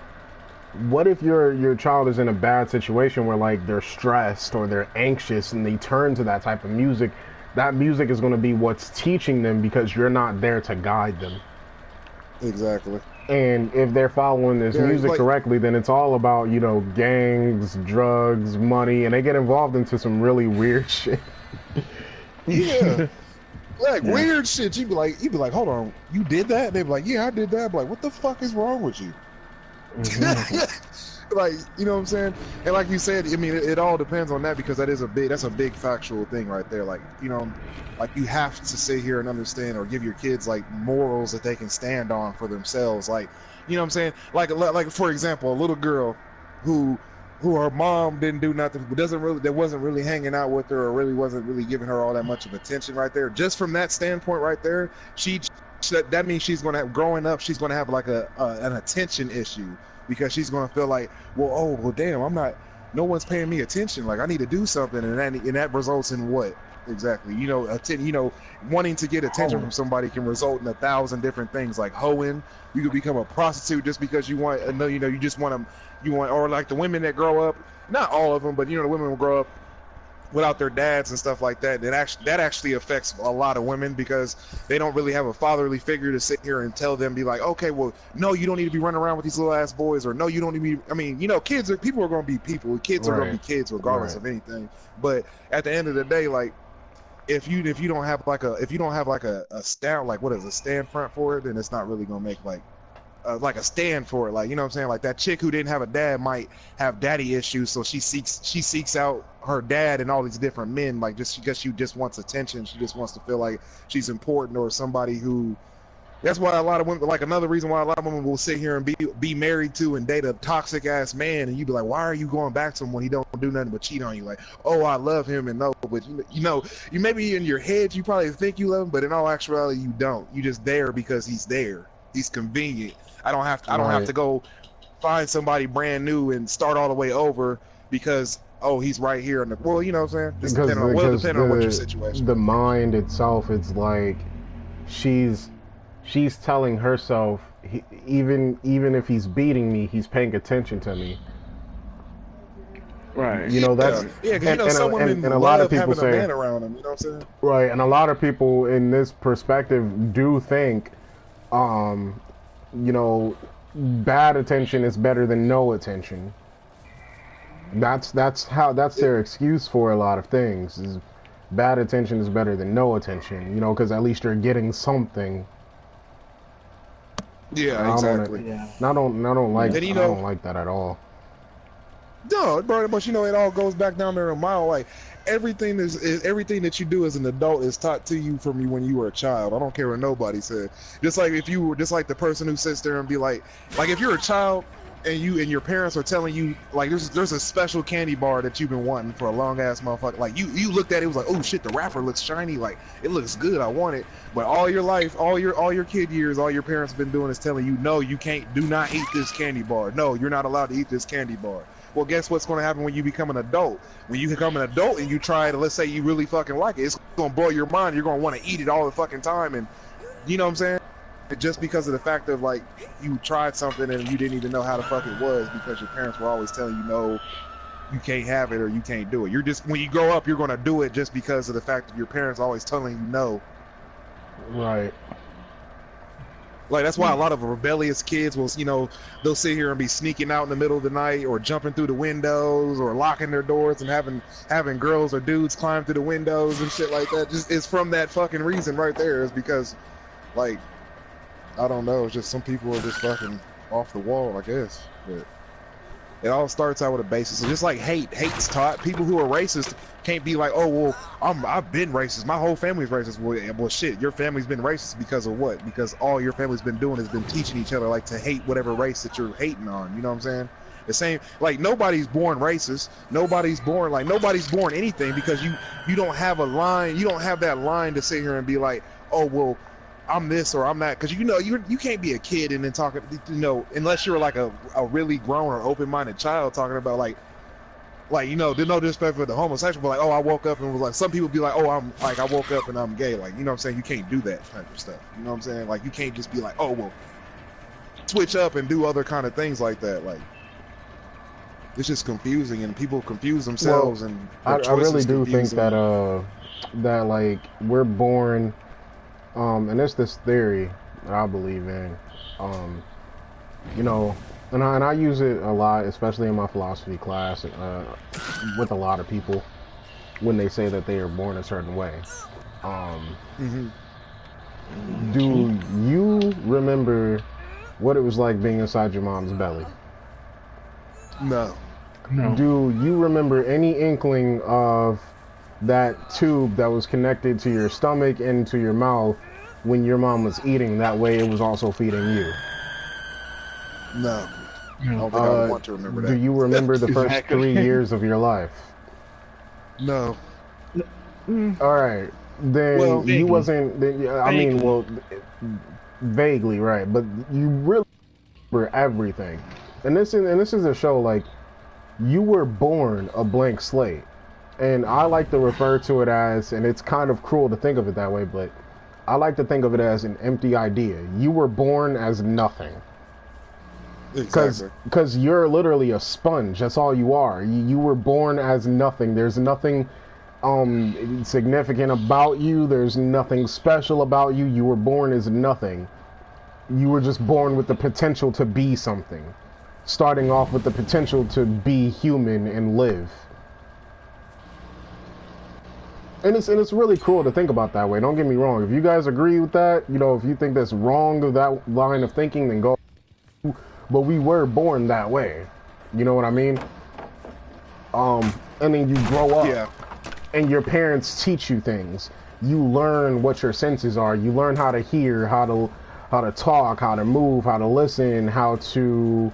what if your child is in a bad situation where like they're stressed or they're anxious and they turn to that type of music? That music is going to be what's teaching them because you're not there to guide them. Exactly. And if they're following this music correctly, then it's all about, you know, gangs, drugs, money, and they get involved into some really weird shit. Yeah. Like weird shit. You'd be like, hold on, you did that? They'd be like, yeah, I did that. I'd be like, what the fuck is wrong with you? Mm-hmm. Like, you know what I'm saying? And like you said, I mean, it all depends on that, because that's a big factual thing right there. Like, you know, like you have to sit here and understand or give your kids like morals that they can stand on for themselves. Like, you know what I'm saying? Like for example, a little girl who her mom didn't do nothing, that wasn't really hanging out with her or really wasn't really giving her all that much of attention right there. Just from that standpoint right there, that means she's going to have, growing up, she's going to have like an attention issue. Because she's going to feel like, well, damn, no one's paying me attention. Like, I need to do something. And that results in what? exactly. Wanting to get attention from somebody can result in 1,000 different things, like hoeing. You could become a prostitute just because you want. You just want them. Or like the women that grow up. Not all of them, but the women will grow up without their dads and stuff like that. That actually affects a lot of women because they don't really have a fatherly figure to sit here and tell them, be like, okay, well, no, you don't need to be running around with these little ass boys, or no, you don't need to be. I mean, people are going to be people. Kids are going to be kids regardless of anything. But at the end of the day, like, if you don't have like a stand, like, what is a stand front for it, then it's not really going to make like a stand for it. Like, you know what I'm saying? Like, that chick who didn't have a dad might have daddy issues, so she seeks out her dad and all these different men, like, just because she just wants attention. She just wants to feel like she's important, or somebody who. That's why a lot of women, like, another reason why a lot of women will sit here and be married to and date a toxic ass man, and you be like, why are you going back to him when he don't do nothing but cheat on you? Like, oh, I love him, and no, but you maybe in your head you probably think you love him, but in all actuality you don't. You just there because he's there. He's convenient. I don't have to go find somebody brand new and start all the way over because he's right here in the. Well, you know what I'm saying? Just depending on what your situation. The mind itself, it's like she's telling herself, even if he's beating me, he's paying attention to me. Right. That's because some women and a lot of people having say, a man around them. You know what I'm saying? Right, and a lot of people in this perspective do think. Bad attention is better than no attention. That's their excuse for a lot of things. Is bad attention is better than no attention. Because at least you're getting something. Yeah, exactly. I don't like that at all. No, bro, but it all goes back down there a mile. Like, everything that you do as an adult is taught to you from when you were a child. I don't care what nobody said. Just like if you were just like the person who sits there and be like if you're a child and your parents are telling you, like, there's a special candy bar that you've been wanting for a long ass motherfucker. Like, you looked at it, was like, oh shit, the wrapper looks shiny, like, it looks good, I want it. But all your life, all your kid years, all your parents have been doing is telling you, no, you can't, do not eat this candy bar. No, you're not allowed to eat this candy bar. Well, guess what's going to happen when you become an adult? When you become an adult and you try it, let's say you really fucking like it, it's going to blow your mind. You're going to want to eat it all the fucking time. And you know what I'm saying? Just because of the fact of, like, you tried something and you didn't even know how the fuck it was because your parents were always telling you, no, you can't have it or you can't do it. You're just, when you grow up, you're going to do it just because of the fact that your parents are always telling you no. Right. Like, that's why a lot of rebellious kids will, they'll sit here and be sneaking out in the middle of the night or jumping through the windows or locking their doors and having girls or dudes climb through the windows and shit like that. Just, it's from that fucking reason right there. Is because, like, I don't know, it's just some people are just fucking off the wall, I guess. But it all starts out with a basis. So just like hate's taught. People who are racist can't be like, oh, well, I've been racist. My whole family's racist. Well, shit, your family's been racist because of what? Because all your family's been doing has been teaching each other, like, to hate whatever race that you're hating on. You know what I'm saying? The same, like, nobody's born racist. Nobody's born anything because you don't have a line. You don't have that line to sit here and be like, oh, well, I'm this or I'm that, because you can't be a kid and then talk, unless you're like a really grown or open-minded child talking about like no disrespect for the homosexual, but like, oh, I woke up and was like, some people be like, oh, I woke up and I'm gay, like, you know what I'm saying? You can't do that type of stuff, you know what I'm saying? Like, you can't just be like, oh, well, switch up and do other kind of things like that. Like, it's just confusing, and people confuse themselves. Well, and I really do think that that, like, we're born. And it's this theory that I believe in, and I use it a lot, especially in my philosophy class, with a lot of people when they say that they are born a certain way. Do you remember what it was like being inside your mom's belly? No. Do you remember any inkling of that tube that was connected to your stomach and to your mouth when your mom was eating? That way it was also feeding you. No. I don't think I would want to remember that. Do you remember the first 3 years of your life? No. Alright. Then you wasn't, vaguely, right, but you really remember everything. And this is a show, like, you were born a blank slate. And I like to refer to it as, and it's kind of cruel to think of it that way, but I like to think of it as an empty idea. You were born as nothing. Exactly. Because you're literally a sponge. That's all you are. You were born as nothing. There's nothing significant about you. There's nothing special about you. You were born as nothing. You were just born with the potential to be something. Starting off with the potential to be human and live. And it's really cool to think about that way. Don't get me wrong. If you guys agree with that, you know, if you think that's wrong of that line of thinking, then go. But we were born that way. You know what I mean? And then you grow up. Yeah. And your parents teach you things. You learn what your senses are. You learn how to hear, how to talk, how to move, how to listen, how to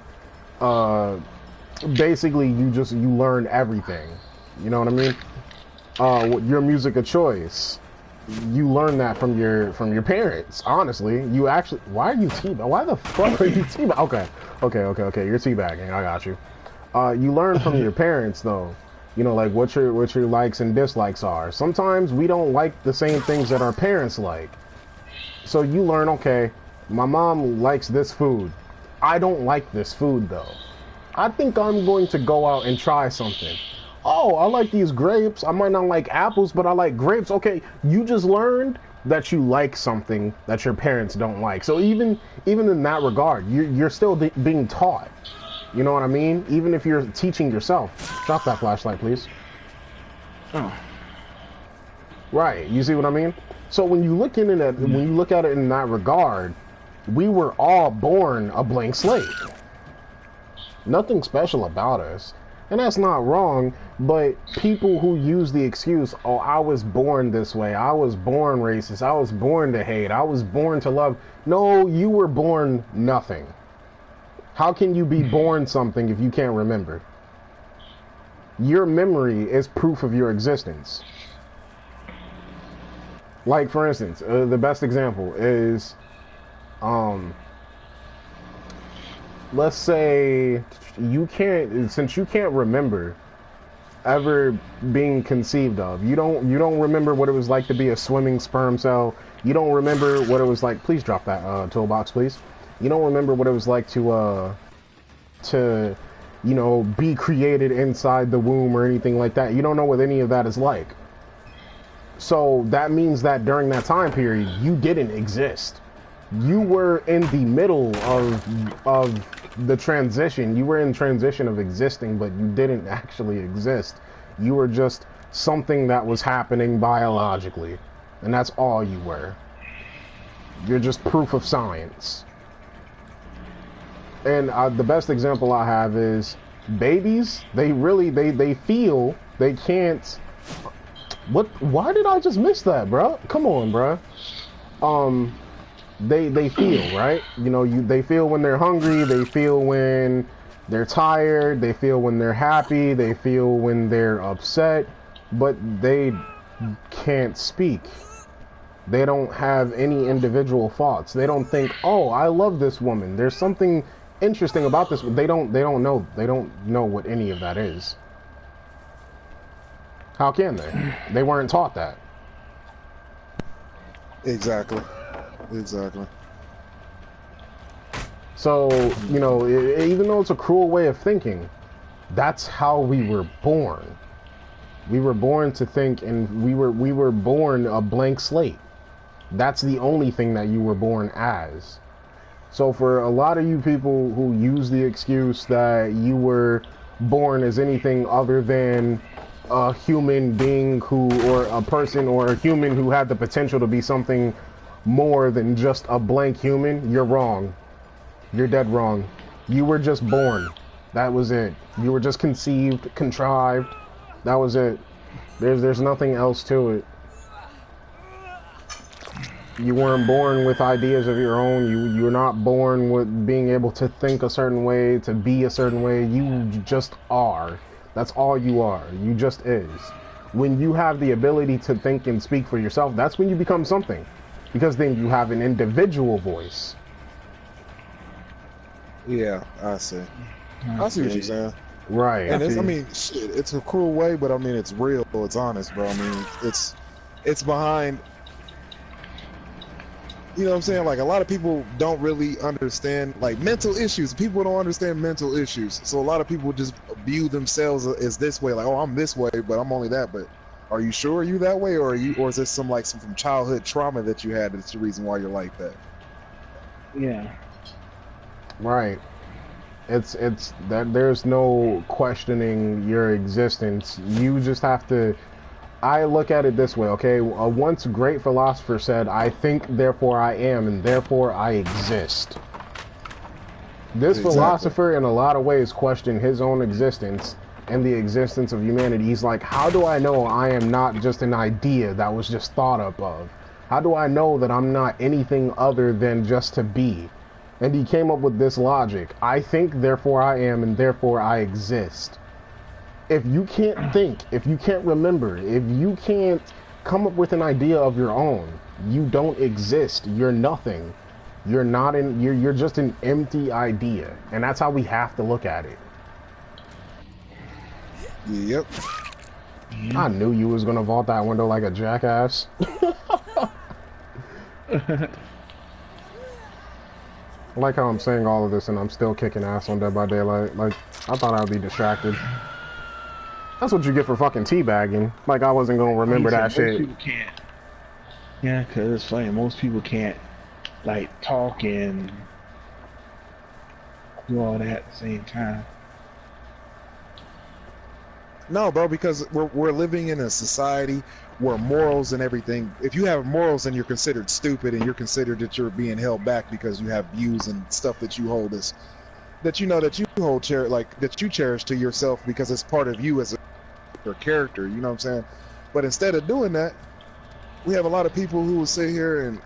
basically you learn everything. You know what I mean? Your music of choice. You learn that from your parents. Honestly, you actually. Why are you teabagging? Why the fuck are you teabagging? Okay. You're teabagging. I got you. You learn from your parents though. You know, like what your likes and dislikes are. Sometimes we don't like the same things that our parents like. So you learn, okay, my mom likes this food. I don't like this food though. I think I'm going to go out and try something. Oh, I like these grapes. I might not like apples, but I like grapes. Okay, you just learned that you like something that your parents don't like. So even in that regard, you're still being taught. You know what I mean? Even if you're teaching yourself. Drop that flashlight, please. Oh. Right. You see what I mean? So when you look at it in that regard, we were all born a blank slate. Nothing special about us. And that's not wrong, but people who use the excuse, oh, I was born this way, I was born racist, I was born to hate, I was born to love. No, you were born nothing. How can you be born something if you can't remember? Your memory is proof of your existence. Like, for instance, the best example is, let's say since you can't remember ever being conceived of, you don't remember what it was like to be a swimming sperm cell. You don't remember what it was like. Please drop that toolbox, please. You don't remember what it was like to you know, be created inside the womb or anything like that. You don't know what any of that is like. So that means that during that time period, you didn't exist. You were in the middle of the transition. You were in transition of existing, but you didn't actually exist. You were just something that was happening biologically. And that's all you were. You're just proof of science. And the best example I have is babies. They feel. They can't. What? Why did I just miss that, bro? Come on, bro. They feel, right? You know, they feel when they're hungry. They feel when they're tired. They feel when they're happy. They feel when they're upset. But they can't speak. They don't have any individual thoughts. They don't think, oh, I love this woman. There's something interesting about this. They don't know what any of that is. How can they? They weren't taught that. Exactly. So, you know, even though it's a cruel way of thinking, that's how we were born. We were born to think, and we were born a blank slate. That's the only thing that you were born as. So for a lot of you people who use the excuse that you were born as anything other than a human being or a person or a human who had the potential to be something more than just a blank human, you're wrong. You're dead wrong. You were just born. That was it. You were just conceived, contrived. That was it. There's nothing else to it. You weren't born with ideas of your own. You were not born with being able to think a certain way, to be a certain way. You just are. That's all you are. You just is. When you have the ability to think and speak for yourself, that's when you become something. Because then you have an individual voice. Yeah, I see. I see what you're saying. Right. And it's, I mean, shit, it's a cruel way, but I mean, it's real, it's honest, bro. I mean, it's behind. You know what I'm saying? Like, a lot of people don't really understand, like, mental issues. People don't understand mental issues. So a lot of people just view themselves as this way, like, oh, I'm this way, but I'm only that. But are you sure you that way, or is this some from childhood trauma that you had that's the reason why you're like that? Yeah. Right. It's that there's no questioning your existence. You just have to. I look at it this way, okay? A once great philosopher said, "I think, therefore I am, and therefore I exist." This philosopher, in a lot of ways, questioned his own existence and the existence of humanity. He's like, how do I know I am not just an idea that was just thought up of? How do I know that I'm not anything other than just to be? And he came up with this logic. I think, therefore I am, and therefore I exist. If you can't think, if you can't remember, if you can't come up with an idea of your own, you don't exist. You're nothing. You're not in, you're just an empty idea. And that's how we have to look at it. Yep. I knew you was gonna vault that window like a jackass. I like how I'm saying all of this and I'm still kicking ass on Dead by Daylight. Like, I thought I would be distracted. That's what you get for fucking teabagging. Like, I wasn't gonna remember that shit. Most people can't. Yeah, because it's funny. Most people can't, like, talk and do all that at the same time. No, bro, because we're living in a society where morals and everything, if you have morals, then you're considered stupid, and you're considered that you're being held back because you have views and stuff that you hold as, that you know that you hold that you cherish to yourself because it's part of you as a character, you know what I'm saying? But instead of doing that, we have a lot of people who will sit here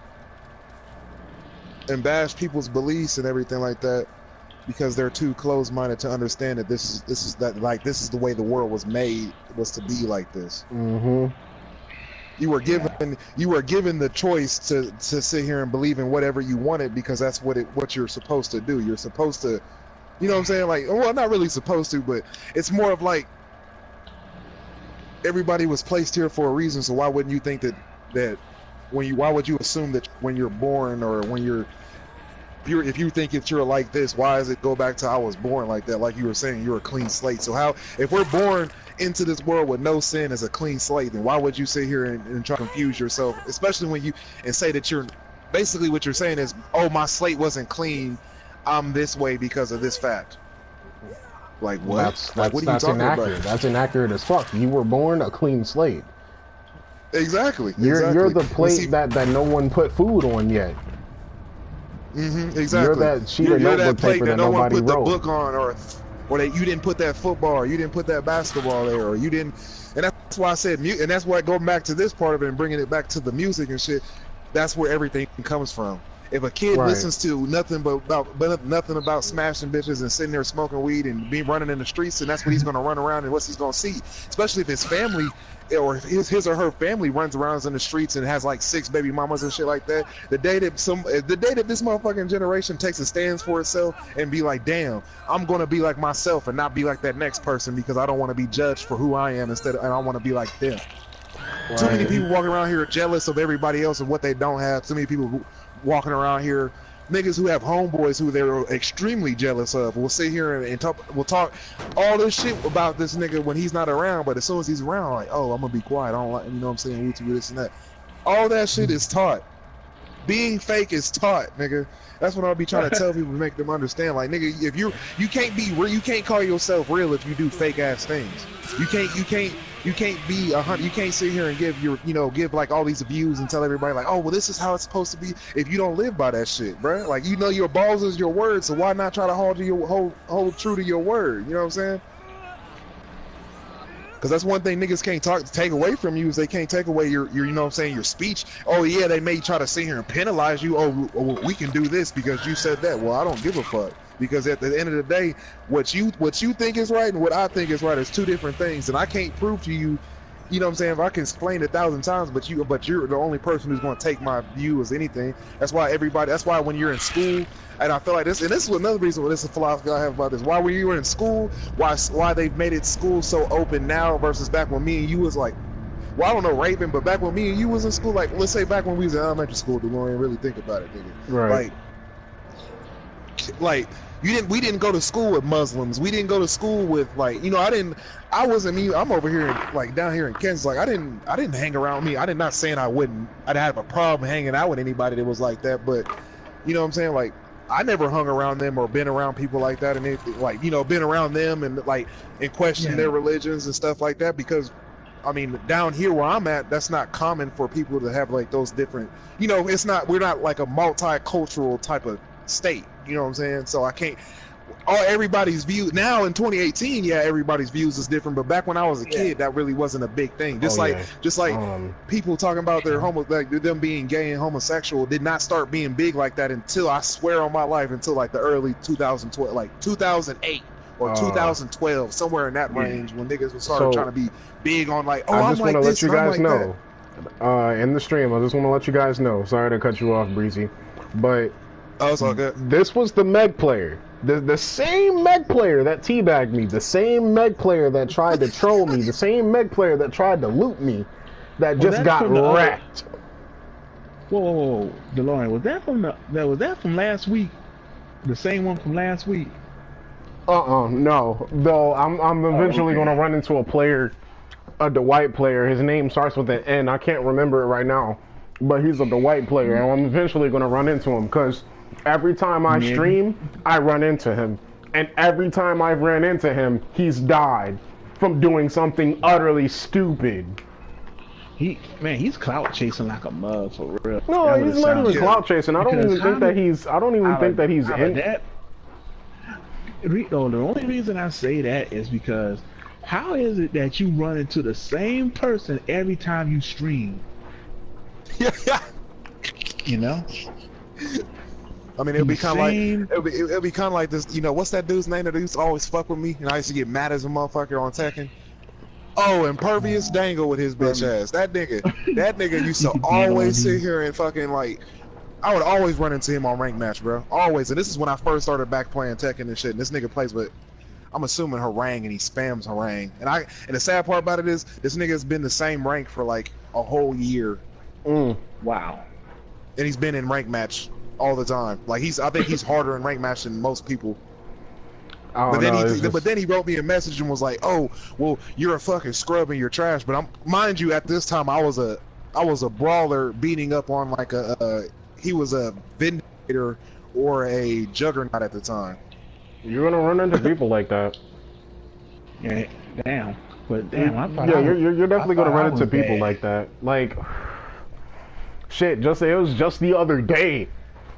and bash people's beliefs and everything like that because they're too closed-minded to understand that this is the way the world was made, was to be like this. Mm-hmm. You were given the choice to sit here and believe in whatever you wanted because that's what you're supposed to do. You're supposed to, you know what I'm saying? Like, well, not really supposed to, but it's more of like everybody was placed here for a reason. So why wouldn't you think that why would you assume that when you're born or when if you think that you're like this, why does it go back to I was born like that? Like you were saying, you're a clean slate. So how, if we're born into this world with no sin as a clean slate, then why would you sit here and try to confuse yourself, especially when you say that you're basically what you're saying is, oh, my slate wasn't clean, I'm this way because of this fact. Like what? What are you talking inaccurate. about? That's inaccurate as fuck. You were born a clean slate. Exactly. You're the plate that no one put food on yet. Mm-hmm, exactly. You're that sheet of notebook paper that no one nobody put wrote. the book on, or that you didn't put that football, or you didn't put that basketball there, or you didn't. And that's why I said, and that's why going back to this part of it and bringing it back to the music and shit. That's where everything comes from. If a kid listens to nothing about smashing bitches and sitting there smoking weed and be running in the streets, and that's what he's gonna run around and what he's gonna see. Especially if his family or his or her family runs around in the streets and has like 6 baby mamas and shit like that. The day that this motherfucking generation takes a stance for itself and be like, damn, I'm gonna be like myself and not be like that next person because I don't want to be judged for who I am and I want to be like them. Right. Too many people walking around here jealous of everybody else and what they don't have. Too many people walking around here, niggas who have homeboys who they're extremely jealous of, will sit here and talk all this shit about this nigga when he's not around, but as soon as he's around, like, oh, I'm gonna be quiet, I don't like, you know what I'm saying, this and that. All that shit is taught. Being fake is taught, nigga. That's what I'll be trying to tell people to make them understand. Like, nigga, if you can't be real, you can't call yourself real if you do fake ass things. You can't be 100. You can't sit here and give like all these views and tell everybody like, oh, well, this is how it's supposed to be. If you don't live by that shit, bro. Like, you know, your balls is your word, so why not try to hold true to your word? You know what I'm saying? Because that's one thing niggas can't take away from you is they can't take away your you know what I'm saying, your speech. Oh yeah, they may try to sit here and penalize you. Oh, we can do this because you said that. Well, I don't give a fuck. Because at the end of the day, what you think is right and what I think is right is 2 different things, and I can't prove to you. you know what I'm saying? If I can explain it 1,000 times, but you're the only person who's going to take my view as anything. That's why when you're in school, and I feel like this, and this is another reason why this is a philosophy I have about this. Why when you were in school, why they've made it school so open now versus back when me and you was like, well, I don't know, Raven, but back when me and you was in school, like, let's say back when we was in elementary school, we didn't really think about it, nigga. Right. Like we didn't go to school with Muslims. We didn't go to school with, like, you know, I'm over here, like, down here in Kansas. Like, I didn't hang around me. I'm not saying I'd have a problem hanging out with anybody that was like that, but, you know what I'm saying? Like, I never hung around them or been around people like that, and like, you know, been around them and like, and questioned their religions and stuff like that, because, I mean, down here where I'm at, that's not common for people to have like those different, you know, we're not like a multicultural type of state, you know what I'm saying? So I can't, everybody's view now in 2018, everybody's views is different, but back when I was a kid, that really wasn't a big thing. Just like people talking about their them being gay and homosexual did not start being big like that until, I swear on my life, until like the early 2012, like 2008 or 2012, somewhere in that range, when niggas would start trying to be big on, like, oh, I just want to let you guys know, in the stream, I just want to let you guys know, sorry to cut you off, Breezy, but it's all good. This was the Meg player. The same Meg player that teabagged me, the same Meg player that tried to troll me, the same Meg player that tried to loot me, that just got wrecked. Whoa, DeLorean, was that from last week? The same one from last week? No. Though I'm eventually gonna run into a player, a Dwight player. His name starts with an N. I can't remember it right now, but he's a Dwight player, and I'm eventually gonna run into him, because every time I stream, I run into him. And every time I've ran into him, he's died from doing something utterly stupid. He's clout chasing like a mug, for real. No, he's not even clout chasing. I don't even think that he's in that. The only reason I say that is because, how is it that you run into the same person every time you stream? You know? I mean, it'll be kind of like this. You know, what's that dude's name that used to always fuck with me, and I used to get mad as a motherfucker on Tekken? Oh, Impervious Dangle with his bitch ass. That nigga used to always sit here and fucking, like, I would always run into him on Rank Match, bro. Always. And this is when I first started back playing Tekken and shit. And this nigga plays with, I'm assuming, Harang, and he spams Harang. And the sad part about it is, this nigga's been the same rank for like a whole year. Wow. And he's been in Rank Match all the time. Like, I think he's harder in Rank Match than most people. But then he wrote me a message and was like, "Oh, well, you're a fucking scrub and you're trash." But mind you, at this time I was a brawler beating up on like he was a Vindicator or a Juggernaut at the time. You're gonna run into people like that. Yeah, damn. But damn, I thought you're definitely gonna run into people like that. Like, shit. It was just the other day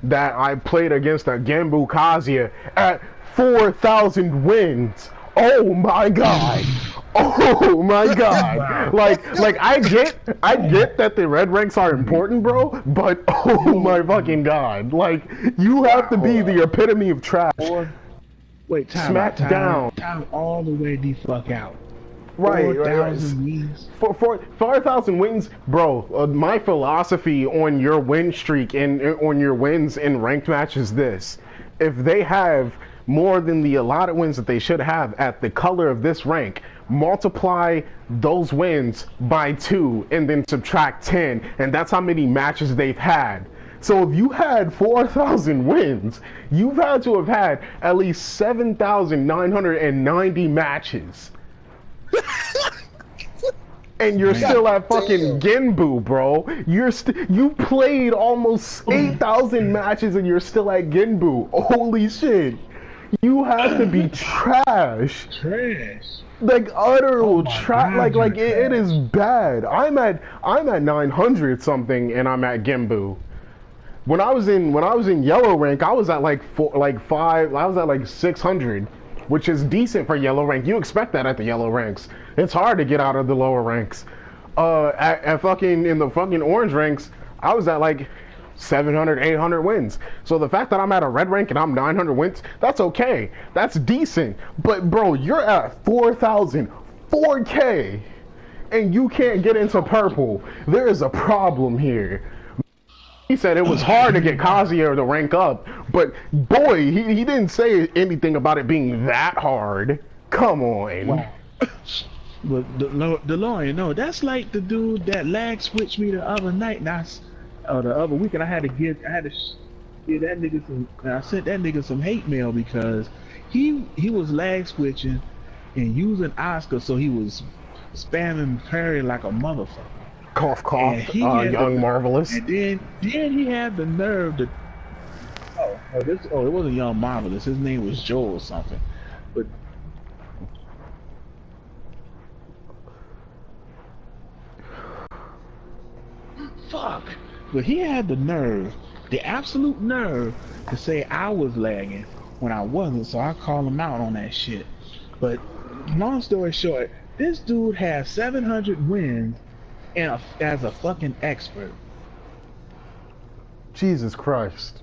that I played against a Genbu Kazuya at 4,000 wins. Oh my god. Oh my god. Wow. Like I get that the red ranks are important, bro, but oh my fucking god. Like, you have to be the epitome of trash. Wait, time all the way the fuck out. Right, 4,000 wins. For 4,000 wins, bro. My philosophy on your win streak and on your wins in ranked match is this: if they have more than the allotted wins that they should have at the color of this rank, multiply those wins by 2 and then subtract 10, and that's how many matches they've had. So if you had 4,000 wins, you've had to have had at least 7,990 matches. And you're still at fucking Genbu, bro. You played almost 8,000 matches and you're still at Genbu. Holy shit. You have to be trash. Like utter trash. Like it is bad. I'm at 900 something and I'm at Genbu. When I was in yellow rank, I was at like 600, which is decent for yellow rank. You expect that at the yellow ranks. It's hard to get out of the lower ranks. At fucking in the fucking orange ranks, I was at like 700, 800 wins. So the fact that I'm at a red rank and I'm 900 wins, that's okay. That's decent. But bro, you're at 4,000, 4K, and you can't get into purple. There is a problem here. He said it was hard to get Kazuya to rank up, but boy, he didn't say anything about it being that hard. Come on. Wow. But the lawyer, no, that's like the dude that lag switched me the other night. Or the other weekend, I had to give that nigga some. I sent that nigga some hate mail because he was lag switching and using Oscar, so he was spamming Perry like a motherfucker. Cough, cough, young marvelous. And then he had the nerve to. It wasn't Young Marvelous. His name was Joe or something. But fuck. But he had the nerve, the absolute nerve, to say I was lagging when I wasn't. So I called him out on that shit. But long story short, this dude has 700 wins and as a fucking expert. Jesus Christ.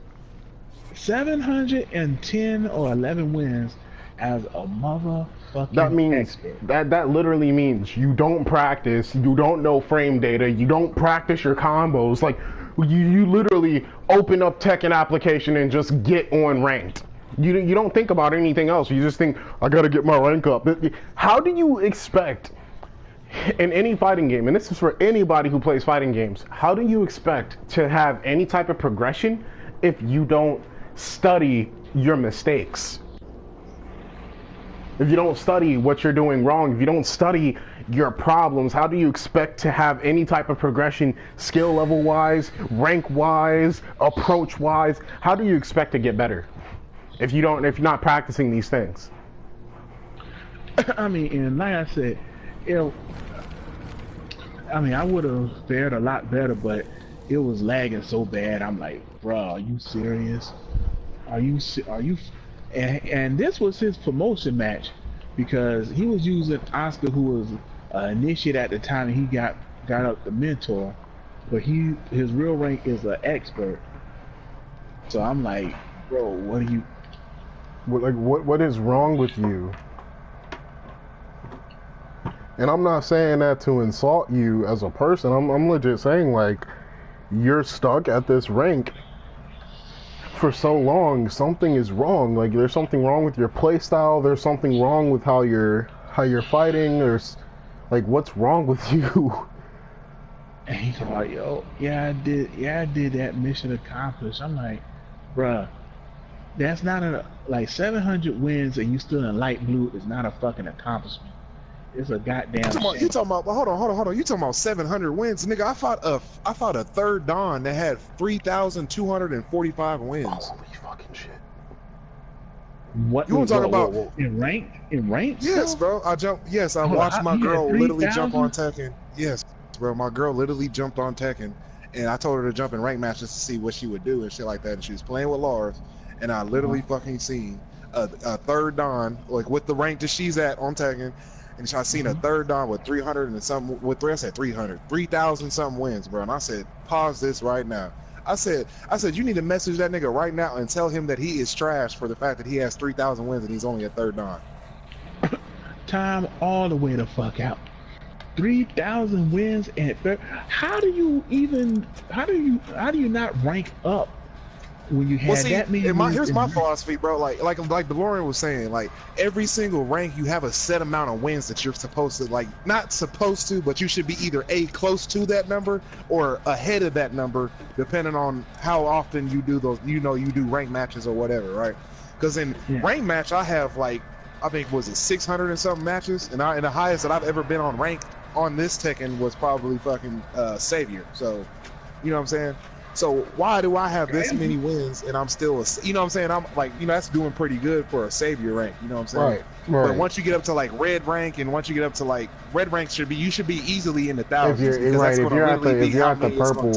710 or 11 wins as a motherfucking That means expert. that literally means you don't practice, you don't know frame data, you don't practice your combos. Like you literally open up Tekken application and just get on ranked. You don't think about anything else. You just think I gotta get my rank up. How do you expect in any fighting game, and this is for anybody who plays fighting games, how do you expect to have any type of progression if you don't study your mistakes? If you don't study what you're doing wrong, if you don't study your problems, how do you expect to have any type of progression, skill level wise, rank wise, approach wise? How do you expect to get better if you're not practicing these things? I mean, and like I said, I would have fared a lot better, but it was lagging so bad. I'm like, bro, are you serious? Are you? And this was his promotion match because he was using Oscar, who was initiate at the time, and he got up the mentor, but his real rank is an expert. So I'm like, bro, what are you? What is wrong with you? And I'm not saying that to insult you as a person. I'm legit saying, like, you're stuck at this rank for so long. Something is wrong. Like, there's something wrong with your playstyle. There's something wrong with how you're fighting. There's, like, what's wrong with you? And he's like, yo, I did that, mission accomplished. I'm like, bruh, that's not like 700 wins and you still in light blue is not a fucking accomplishment. It's a goddamn. You talking about? Hold on. You talking about 700 wins, nigga? I fought a third Dawn that had 3,245 wins. Holy fucking shit! What you want to talk about? In ranked? Yes, bro. I watched my girl literally jump on Tekken. Yes, bro. My girl literally jumped on Tekken, and I told her to jump in ranked matches to see what she would do and shit like that. And she was playing with Lars, and I literally fucking seen a third Dawn, like with the rank that she's at on Tekken. And I seen a third Dawn with 300 and something, with I said 3,000 something wins, bro. And I said, pause this right now. I said, you need to message that nigga right now and tell him that he is trash for the fact that he has 3,000 wins and he's only a third Dawn. Time all the way the fuck out. 3,000 wins and how do you not rank up when you have that many? Here's my philosophy, bro. Like DeLorean was saying, like every single rank you have a set amount of wins that you're supposed to, like, not supposed to, but you should be either close to that number or ahead of that number, depending on how often you do those. You do rank matches or whatever, right? Because in rank match, I have like, I think was it 600 and something matches, and the highest that I've ever been on rank on this Tekken was probably fucking Savior. So, you know what I'm saying? So why do I have this many wins and I'm still you know what I'm saying? I'm like, that's doing pretty good for a Savior rank, you know what I'm saying? Right. But once you get up to like red rank, and once you get up to like red rank, you should be easily in the thousands. If you're at the purple,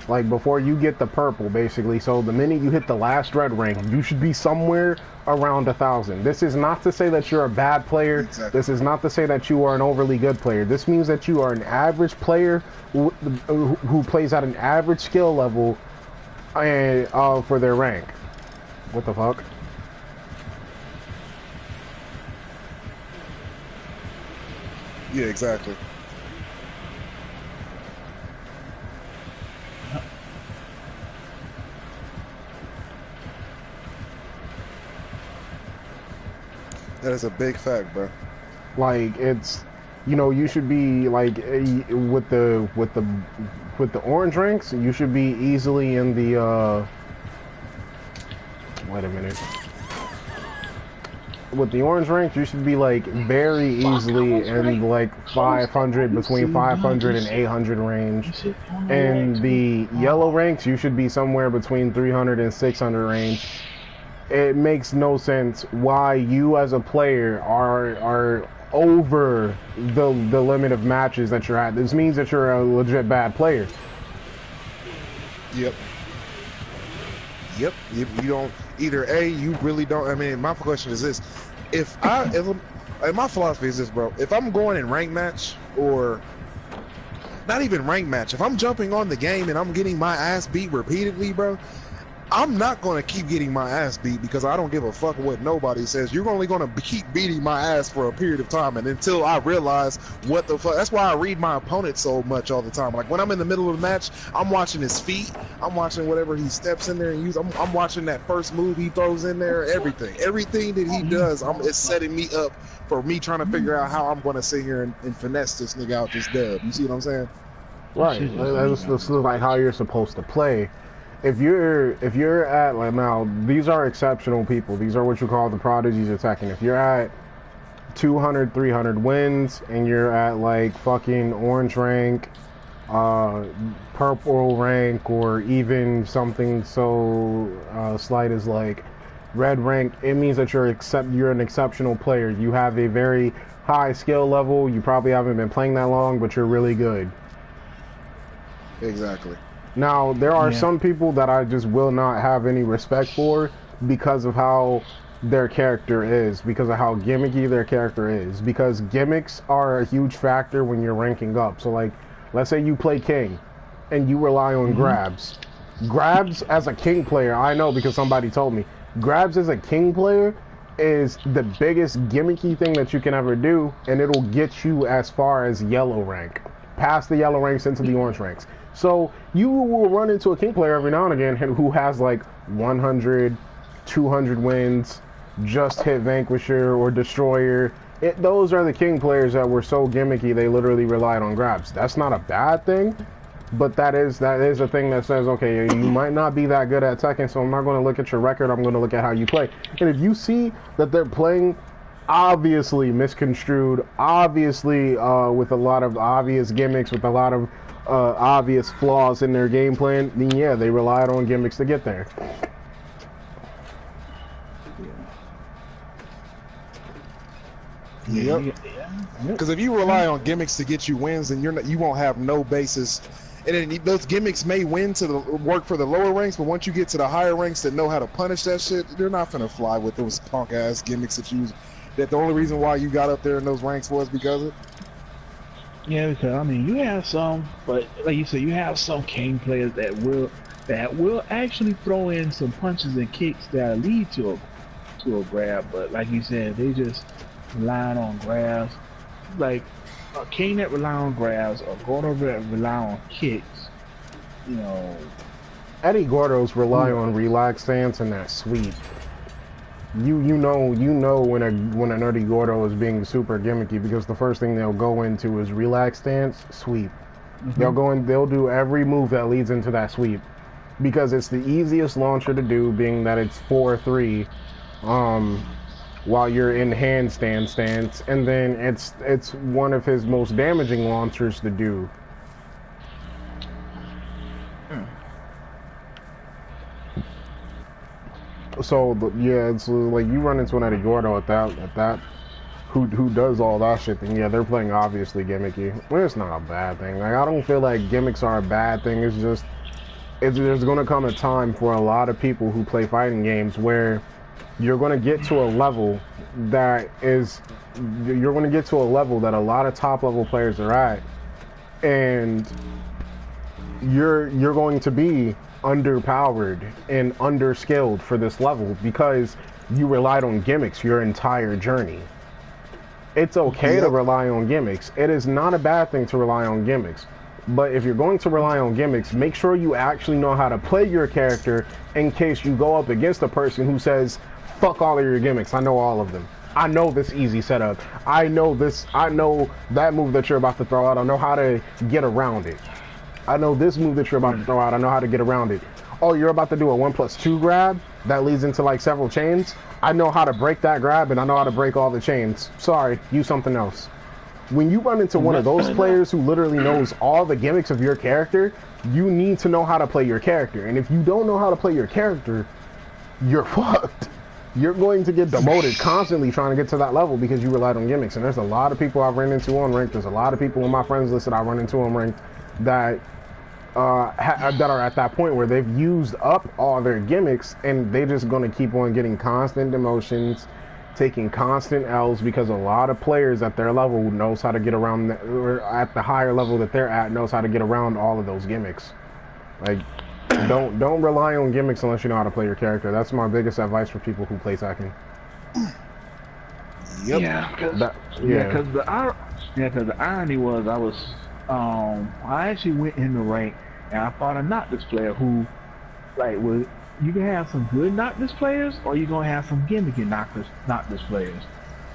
like before you get the purple, basically. So the minute you hit the last red rank, you should be somewhere around 1,000. This is not to say that you're a bad player. Exactly. This is not to say that you are an overly good player. This means that you are an average player who plays at an average skill level and for their rank. What the fuck? Yeah, exactly. That is a big fact, bro. Like it's, you know, you should be like with the orange ranks, you should be easily in the wait a minute. With the orange ranks, you should be like very easily in like 500, between 500 and 800 range. And the yellow ranks, you should be somewhere between 300 and 600 range. It makes no sense why you as a player are over the limit of matches that you're at. This means that you're a legit bad player. Yep. Yep. You don't either. A, you really don't. I mean, my question is this: if and my philosophy is this, bro. If I'm going in rank match or not even rank match, if I'm jumping on the game and I'm getting my ass beat repeatedly, bro, I'm not going to keep getting my ass beat because I don't give a fuck what nobody says. You're only going to keep beating my ass for a period of time, and until I realize what the fuck. That's why I read my opponent so much all the time. Like when I'm in the middle of the match, I'm watching his feet. I'm watching whatever he steps in there and uses. I'm watching that first move he throws in there. Everything that he does, it's setting me up for me trying to figure out how I'm going to sit here and finesse this nigga out this dub. You see what I'm saying? Right. That's like how you're supposed to play. If you're at, like, now these are exceptional people. These are what you call the prodigies attacking. If you're at 200, 300 wins and you're at like fucking orange rank, purple rank, or even something so slight as like red rank, it means that you're an exceptional player. You have a very high skill level. You probably haven't been playing that long, but you're really good. Exactly. Now, there are some people that I just will not have any respect for because of how their character is, because of how gimmicky their character is, because gimmicks are a huge factor when you're ranking up. So, like, let's say you play King and you rely on grabs. Grabs as a King player, I know because somebody told me, grabs as a King player is the biggest gimmicky thing that you can ever do, and it'll get you as far as yellow rank, past the yellow ranks into the orange ranks. So you will run into a King player every now and again who has like 100, 200 wins, just hit Vanquisher or Destroyer. Those are the King players that were so gimmicky they literally relied on grabs. That's not a bad thing, but that is a thing that says, okay, you might not be that good at Tekken, so I'm not going to look at your record, I'm going to look at how you play. And if you see that they're playing obviously misconstrued, obviously with a lot of obvious gimmicks, with a lot of obvious flaws in their game plan, then yeah, they relied on gimmicks to get there. Yep. Because if you rely on gimmicks to get you wins, then you won't have no basis. And then those gimmicks may work for the lower ranks, but once you get to the higher ranks that know how to punish that shit, they're not gonna fly with those punk ass gimmicks that the only reason why you got up there in those ranks was because of. Yeah, because I mean, you have some, but like you said, you have some King players that will actually throw in some punches and kicks that lead to a grab. But like you said, they just relying on grabs. Like a King that rely on grabs, or Gordo that rely on kicks. You know, Eddie Gordo's rely on relaxed stance and that sweep. You know when an Eddie Gordo is being super gimmicky, because the first thing they'll go into is relaxed stance, sweep. They'll do every move that leads into that sweep, because it's the easiest launcher to do, being that it's 4-3 while you're in handstand stance, and then it's one of his most damaging launchers to do. So yeah, it's like you run into an Eddie Gordo at that who does all that shit, then yeah, they're playing obviously gimmicky. Well, it's not a bad thing. Like, I don't feel like gimmicks are a bad thing. It's just there's gonna come a time for a lot of people who play fighting games where you're gonna get to a level that a lot of top level players are at, and you're going to be underpowered and underskilled for this level because you relied on gimmicks your entire journey. It's okay to rely on gimmicks. It is not a bad thing to rely on gimmicks. But if you're going to rely on gimmicks, make sure you actually know how to play your character in case you go up against a person who says, fuck all of your gimmicks, I know all of them. I know this easy setup. I know that move that you're about to throw out. I know how to get around it. I know this move that you're about to throw out. I know how to get around it. Oh, you're about to do a 1+2 grab that leads into like several chains. I know how to break that grab, and I know how to break all the chains. Sorry, use something else. When you run into one of those players who literally knows all the gimmicks of your character, you need to know how to play your character. And if you don't know how to play your character, you're fucked. You're going to get demoted constantly trying to get to that level because you relied on gimmicks. And there's a lot of people I've run into on ranked. There's a lot of people in my friends list that I run into on ranked that that are at that point where they've used up all their gimmicks and they just going to keep on getting constant demotions, taking constant L's, because a lot of players at their level knows how to get around, or at the higher level that they're at, knows how to get around all of those gimmicks. Like, don't rely on gimmicks unless you know how to play your character. That's my biggest advice for people who play Tekken. Yep. Yeah, because the irony was I actually went in the rank and I fought a Noctis player who, like, you can have some good Noctis players or you're gonna have some gimmicky Noctis players.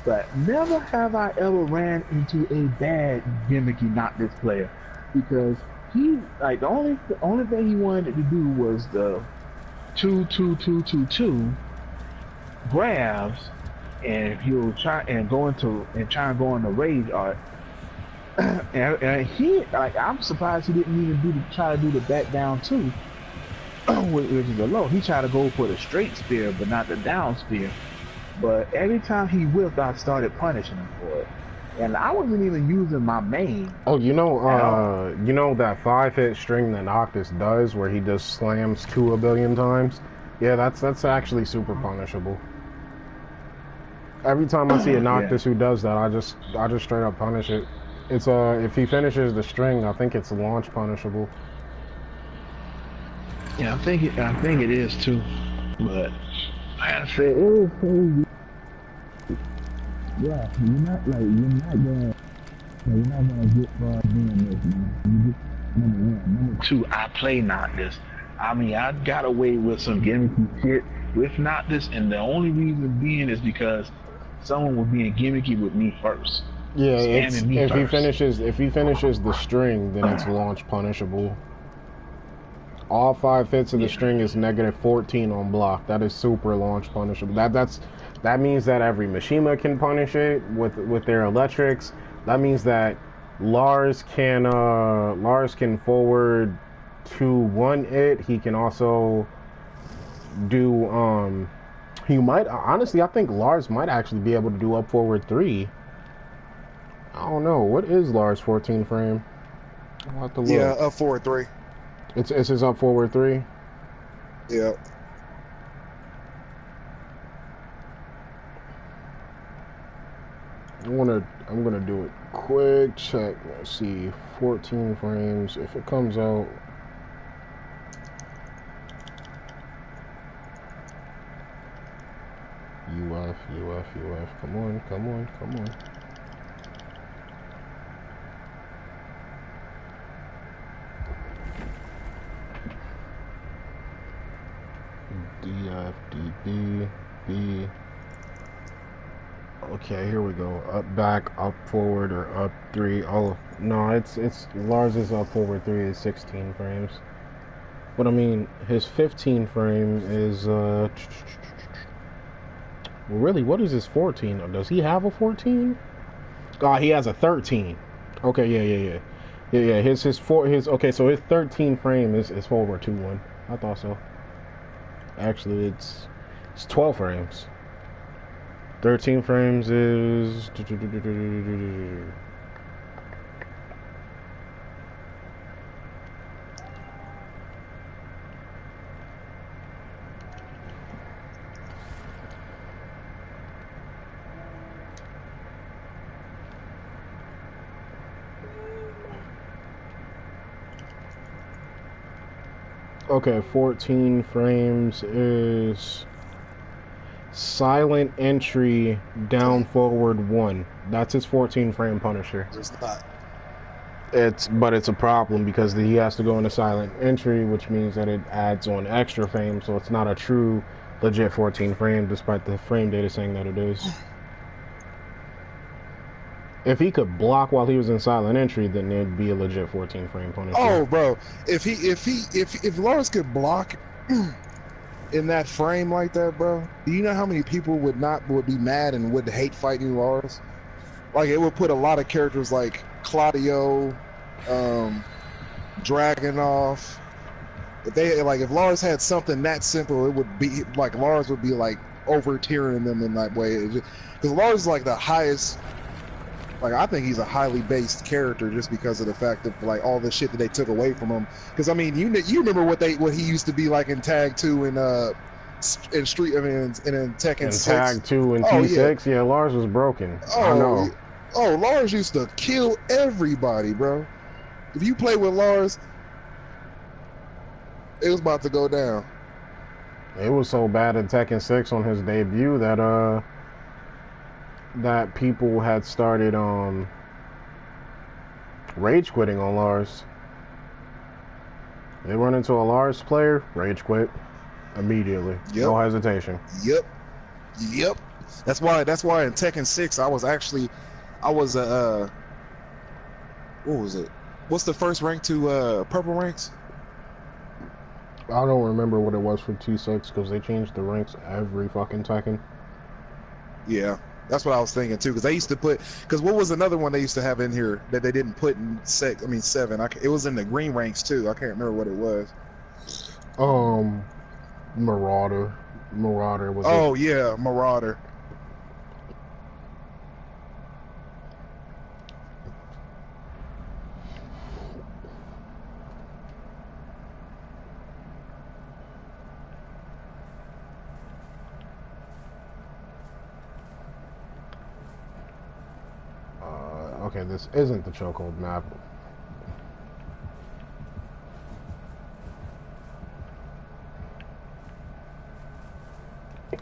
But never have I ever ran into a bad gimmicky Noctis player, because he, like, the only thing he wanted to do was the 2-2-2-2-2 grabs, and he'll try and go into rage art. and he, like, I'm surprised he didn't even try to do the back down too, which is a low. He tried to go for the straight spear, but not the down spear. But every time he whipped, I started punishing him for it, and I wasn't even using my main. Oh, you know that 5-hit string that Noctis does, where he just slams 2 a billion times? Yeah, that's actually super punishable. Every time I see a Noctis who does that, I just straight up punish it. It's if he finishes the string, I think it's launch punishable. Yeah, I think it is too. But like I said, yeah, you're not gonna get far doing this, man. You just, number one. Number two, I play Noctis. I mean, I got away with some gimmicky shit with Noctis, and the only reason being is because someone was being gimmicky with me first. Yeah, if he finishes the string, then it's launch punishable. All 5 hits of the string is -14 on block. That is super launch punishable. That means that every Mishima can punish it with their electrics. That means that Lars can forward 2-1 it. He can also do he might, honestly, I think Lars might actually be able to do up forward 3. I don't know. What is Lars 14 frame? I'll have to look. Yeah, up forward 3. It's his up forward 3. Yeah. I'm gonna do a quick check. Let's see, 14 frames. If it comes out, UF. Come on. DF, DB, B. Okay, here we go. Up, back, up, forward, or up 3. Oh, no, it's Lars is up forward 3 is 16 frames. But I mean, his 15 frame is really, what is his 14? Does he have a 14? He has a 13. Okay, yeah. Okay, so his 13 frame is forward 2-1. I thought so. Actually, it's 12 frames. 13 frames is okay, 14 frames is silent entry down forward 1. That's his 14 frame Punisher. It's not. But it's a problem because he has to go into silent entry, which means that it adds on extra frames, so it's not a true legit 14 frame despite the frame data saying that it is. If he could block while he was in silent entry, then it'd be a legit 14 frame Punisher. Oh, bro, if Lars could block in that frame like that, bro, do you know how many people would be mad and would hate fighting Lars? Like, it would put a lot of characters like Claudio, Dragunov. If Lars had something that simple, it would be like Lars would be like over tiering them in that way. Because Lars is like the highest. Like, I think he's a highly based character just because of the fact of like all the shit that they took away from him. Because I mean, you remember what he used to be like in Tag 2 and in Street, I mean, in Tekken in 6. Tag 2 and T6, yeah, Lars was broken. I know. Oh, Lars used to kill everybody, bro. If you play with Lars, it was about to go down. It was so bad in Tekken 6 on his debut that that people had started rage quitting on Lars. They run into a Lars player, rage quit immediately. Yep. No hesitation. Yep. That's why in Tekken 6 I was what was it? What's the first rank to purple ranks? I don't remember what it was for T6 because they changed the ranks every fucking Tekken. Yeah, that's what I was thinking too. Because they used to because what was another one they used to have in here that they didn't put in 7? It was in the green ranks too. I can't remember what it was. Marauder was. Oh yeah, Marauder. Okay, this isn't the chokehold map.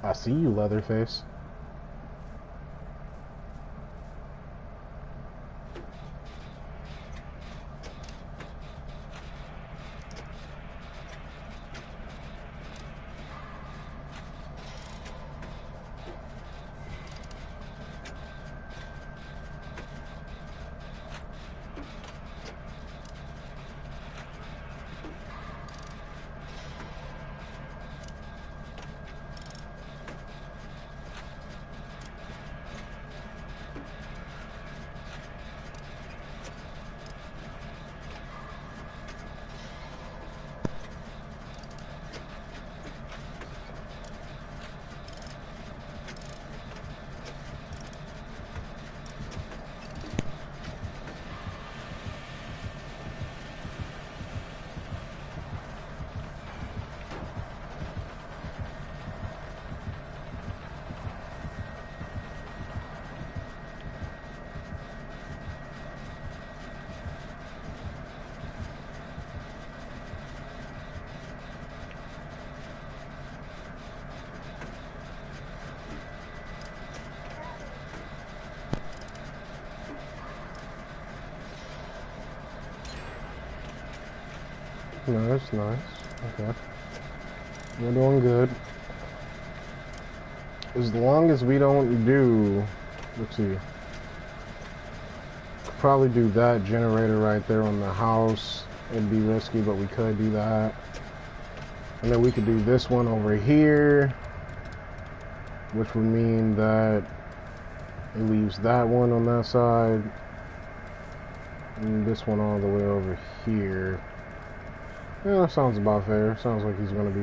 I see you, Leatherface. Nice. Okay. We're doing good. As long as we don't do... Let's see. Could probably do that generator right there on the house. It'd be risky, but we could do that. And then we could do this one over here. Which would mean that it leaves that one on that side. And this one all the way over here. Yeah, that sounds about fair. Sounds like he's gonna be...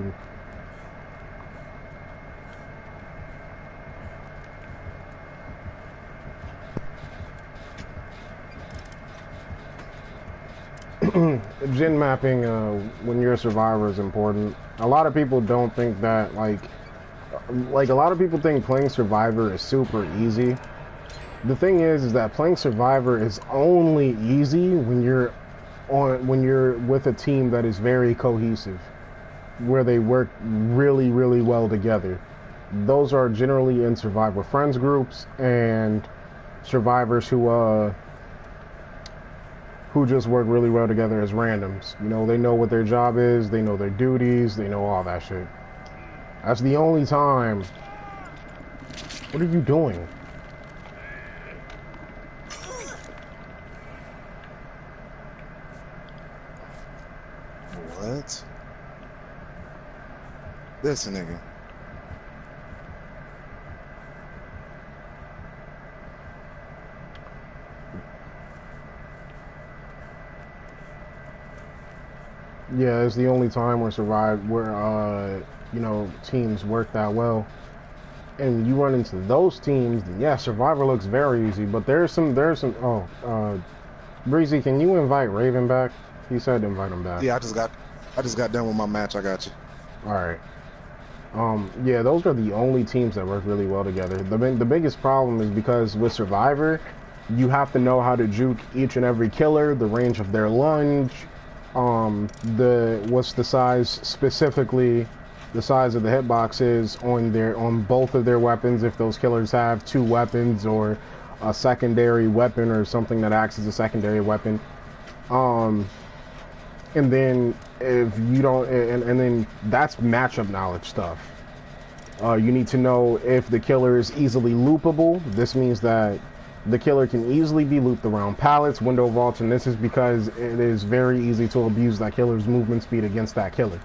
Gen mapping when you're a survivor is important. A lot of people don't think that, like a lot of people think playing survivor is super easy. The thing is that playing survivor is only easy when you're with a team that is very cohesive, where they work really, really well together. Those are generally in survivor friends groups and survivors who just work really well together as randoms. You know, they know what their job is, they know their duties, they know all that shit. That's the only time. What are you doing? What? This nigga. Yeah, it's the only time where you know, teams work that well. And you run into those teams, then yeah, Survivor looks very easy. But there's some. Breezy, can you invite Raven back? He said invite him back. Yeah, I just got done with my match. I got you. All right. Yeah, those are the only teams that work really well together. The biggest problem is because with Survivor, you have to know how to juke each and every killer, the range of their lunge, what's the size specifically, the size of the hitboxes on both of their weapons if those killers have two weapons or a secondary weapon or something that acts as a secondary weapon. And then if you don't, and then that's matchup knowledge stuff. You need to know if the killer is easily loopable. This means that the killer can easily be looped around pallets, window vaults, and this is because it is very easy to abuse that killer's movement speed against that killer.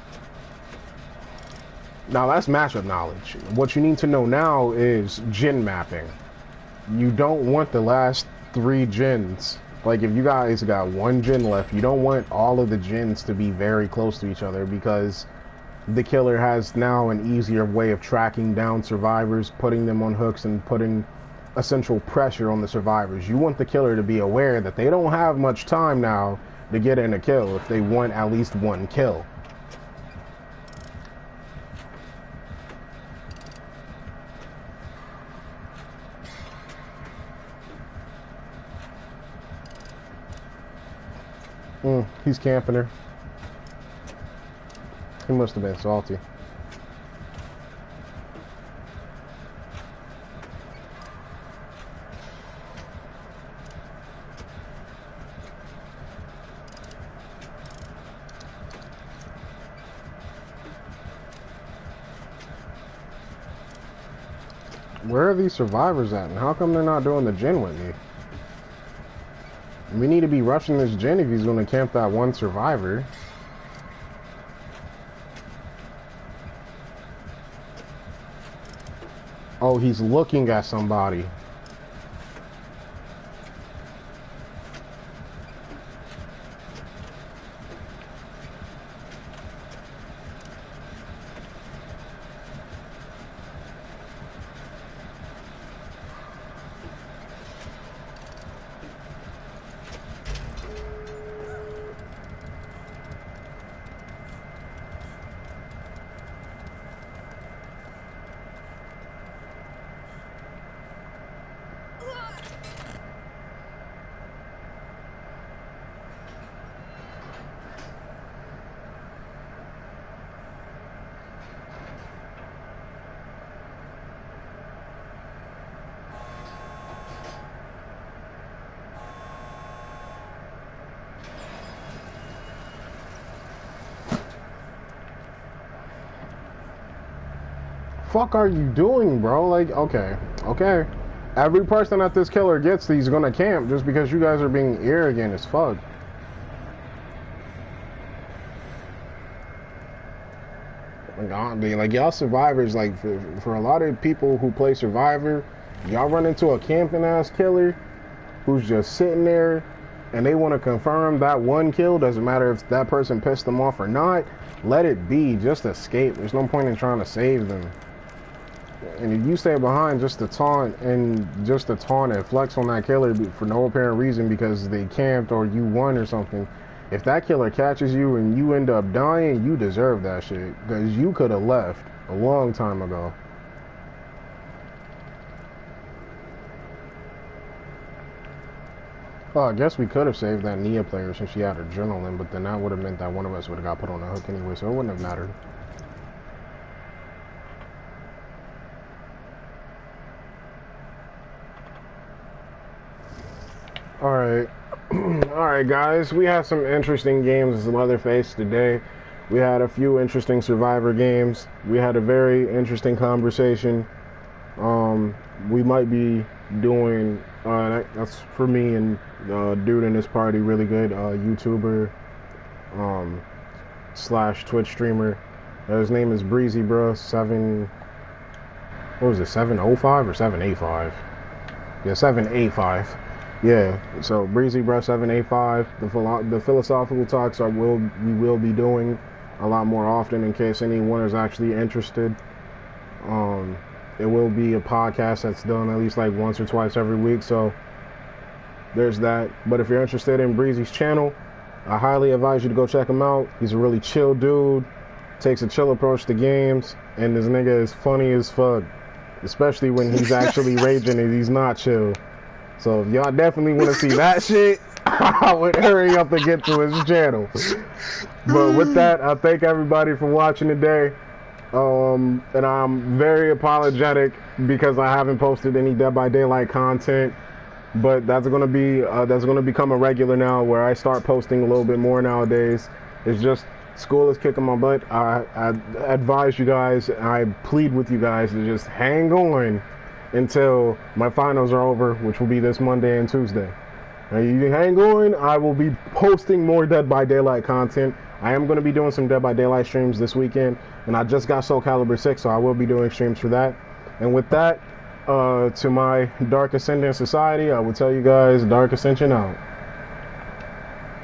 Now that's matchup knowledge. What you need to know now is gen mapping. You don't want the last 3 gens. Like, if you guys got 1 gen left, you don't want all of the gens to be very close to each other because the killer has now an easier way of tracking down survivors, putting them on hooks, and putting essential pressure on the survivors. You want the killer to be aware that they don't have much time now to get in a kill if they want at least 1 kill. He's camping her. He must have been salty. Where are these survivors at, and how come they're not doing the gen with me? We need to be rushing this gen if he's going to camp that 1 survivor. Oh, he's looking at somebody. Fuck are you doing, bro? Like, okay. Every person that this killer gets, he's gonna camp just because you guys are being arrogant as fuck. Like y'all survivors, like for a lot of people who play Survivor, y'all run into a camping ass killer who's just sitting there and they want to confirm that 1 kill. Doesn't matter if that person pissed them off or not. Let it be. Just escape. There's no point in trying to save them. And if you stay behind just to taunt and flex on that killer for no apparent reason because they camped or you won or something, if that killer catches you and you end up dying, you deserve that shit because you could have left a long time ago. Oh, I guess we could have saved that Nia player since she had her adrenaline, but then that would have meant that one of us would have got put on a hook anyway, so it wouldn't have mattered. Alright. Alright, guys. We had some interesting games as Leatherface today. We had a few interesting Survivor games. We had a very interesting conversation. We might be doing, that's for me and dude in this party, really good YouTuber. slash Twitch streamer. His name is Breezy Bro 7. What was it? 705 or 785? Yeah, 785. Yeah. So Breezy Bro 785. The philosophical talks we will be doing a lot more often in case anyone is actually interested. It will be a podcast that's done at least like once or twice every week. So there's that. But if you're interested in Breezy's channel, I highly advise you to go check him out. He's a really chill dude, takes a chill approach to games, and this nigga is funny as fuck, especially when he's actually raging and he's not chill. So if y'all definitely want to see that shit, I would hurry up and get to his channel. But with that, I thank everybody for watching today. And I'm very apologetic because I haven't posted any Dead by Daylight content. But that's gonna become a regular now, where I start posting a little bit more nowadays. It's just school is kicking my butt. I advise you guys, I plead with you guys to just hang on until my finals are over, which will be this Monday and Tuesday. Now you hang on. I will be posting more Dead by Daylight content. I am going to be doing some Dead by Daylight streams this weekend, and I just got Soul Calibur 6, so I will be doing streams for that. And with that, to my Dark Ascendant Society, I will tell you guys, Dark Ascension out.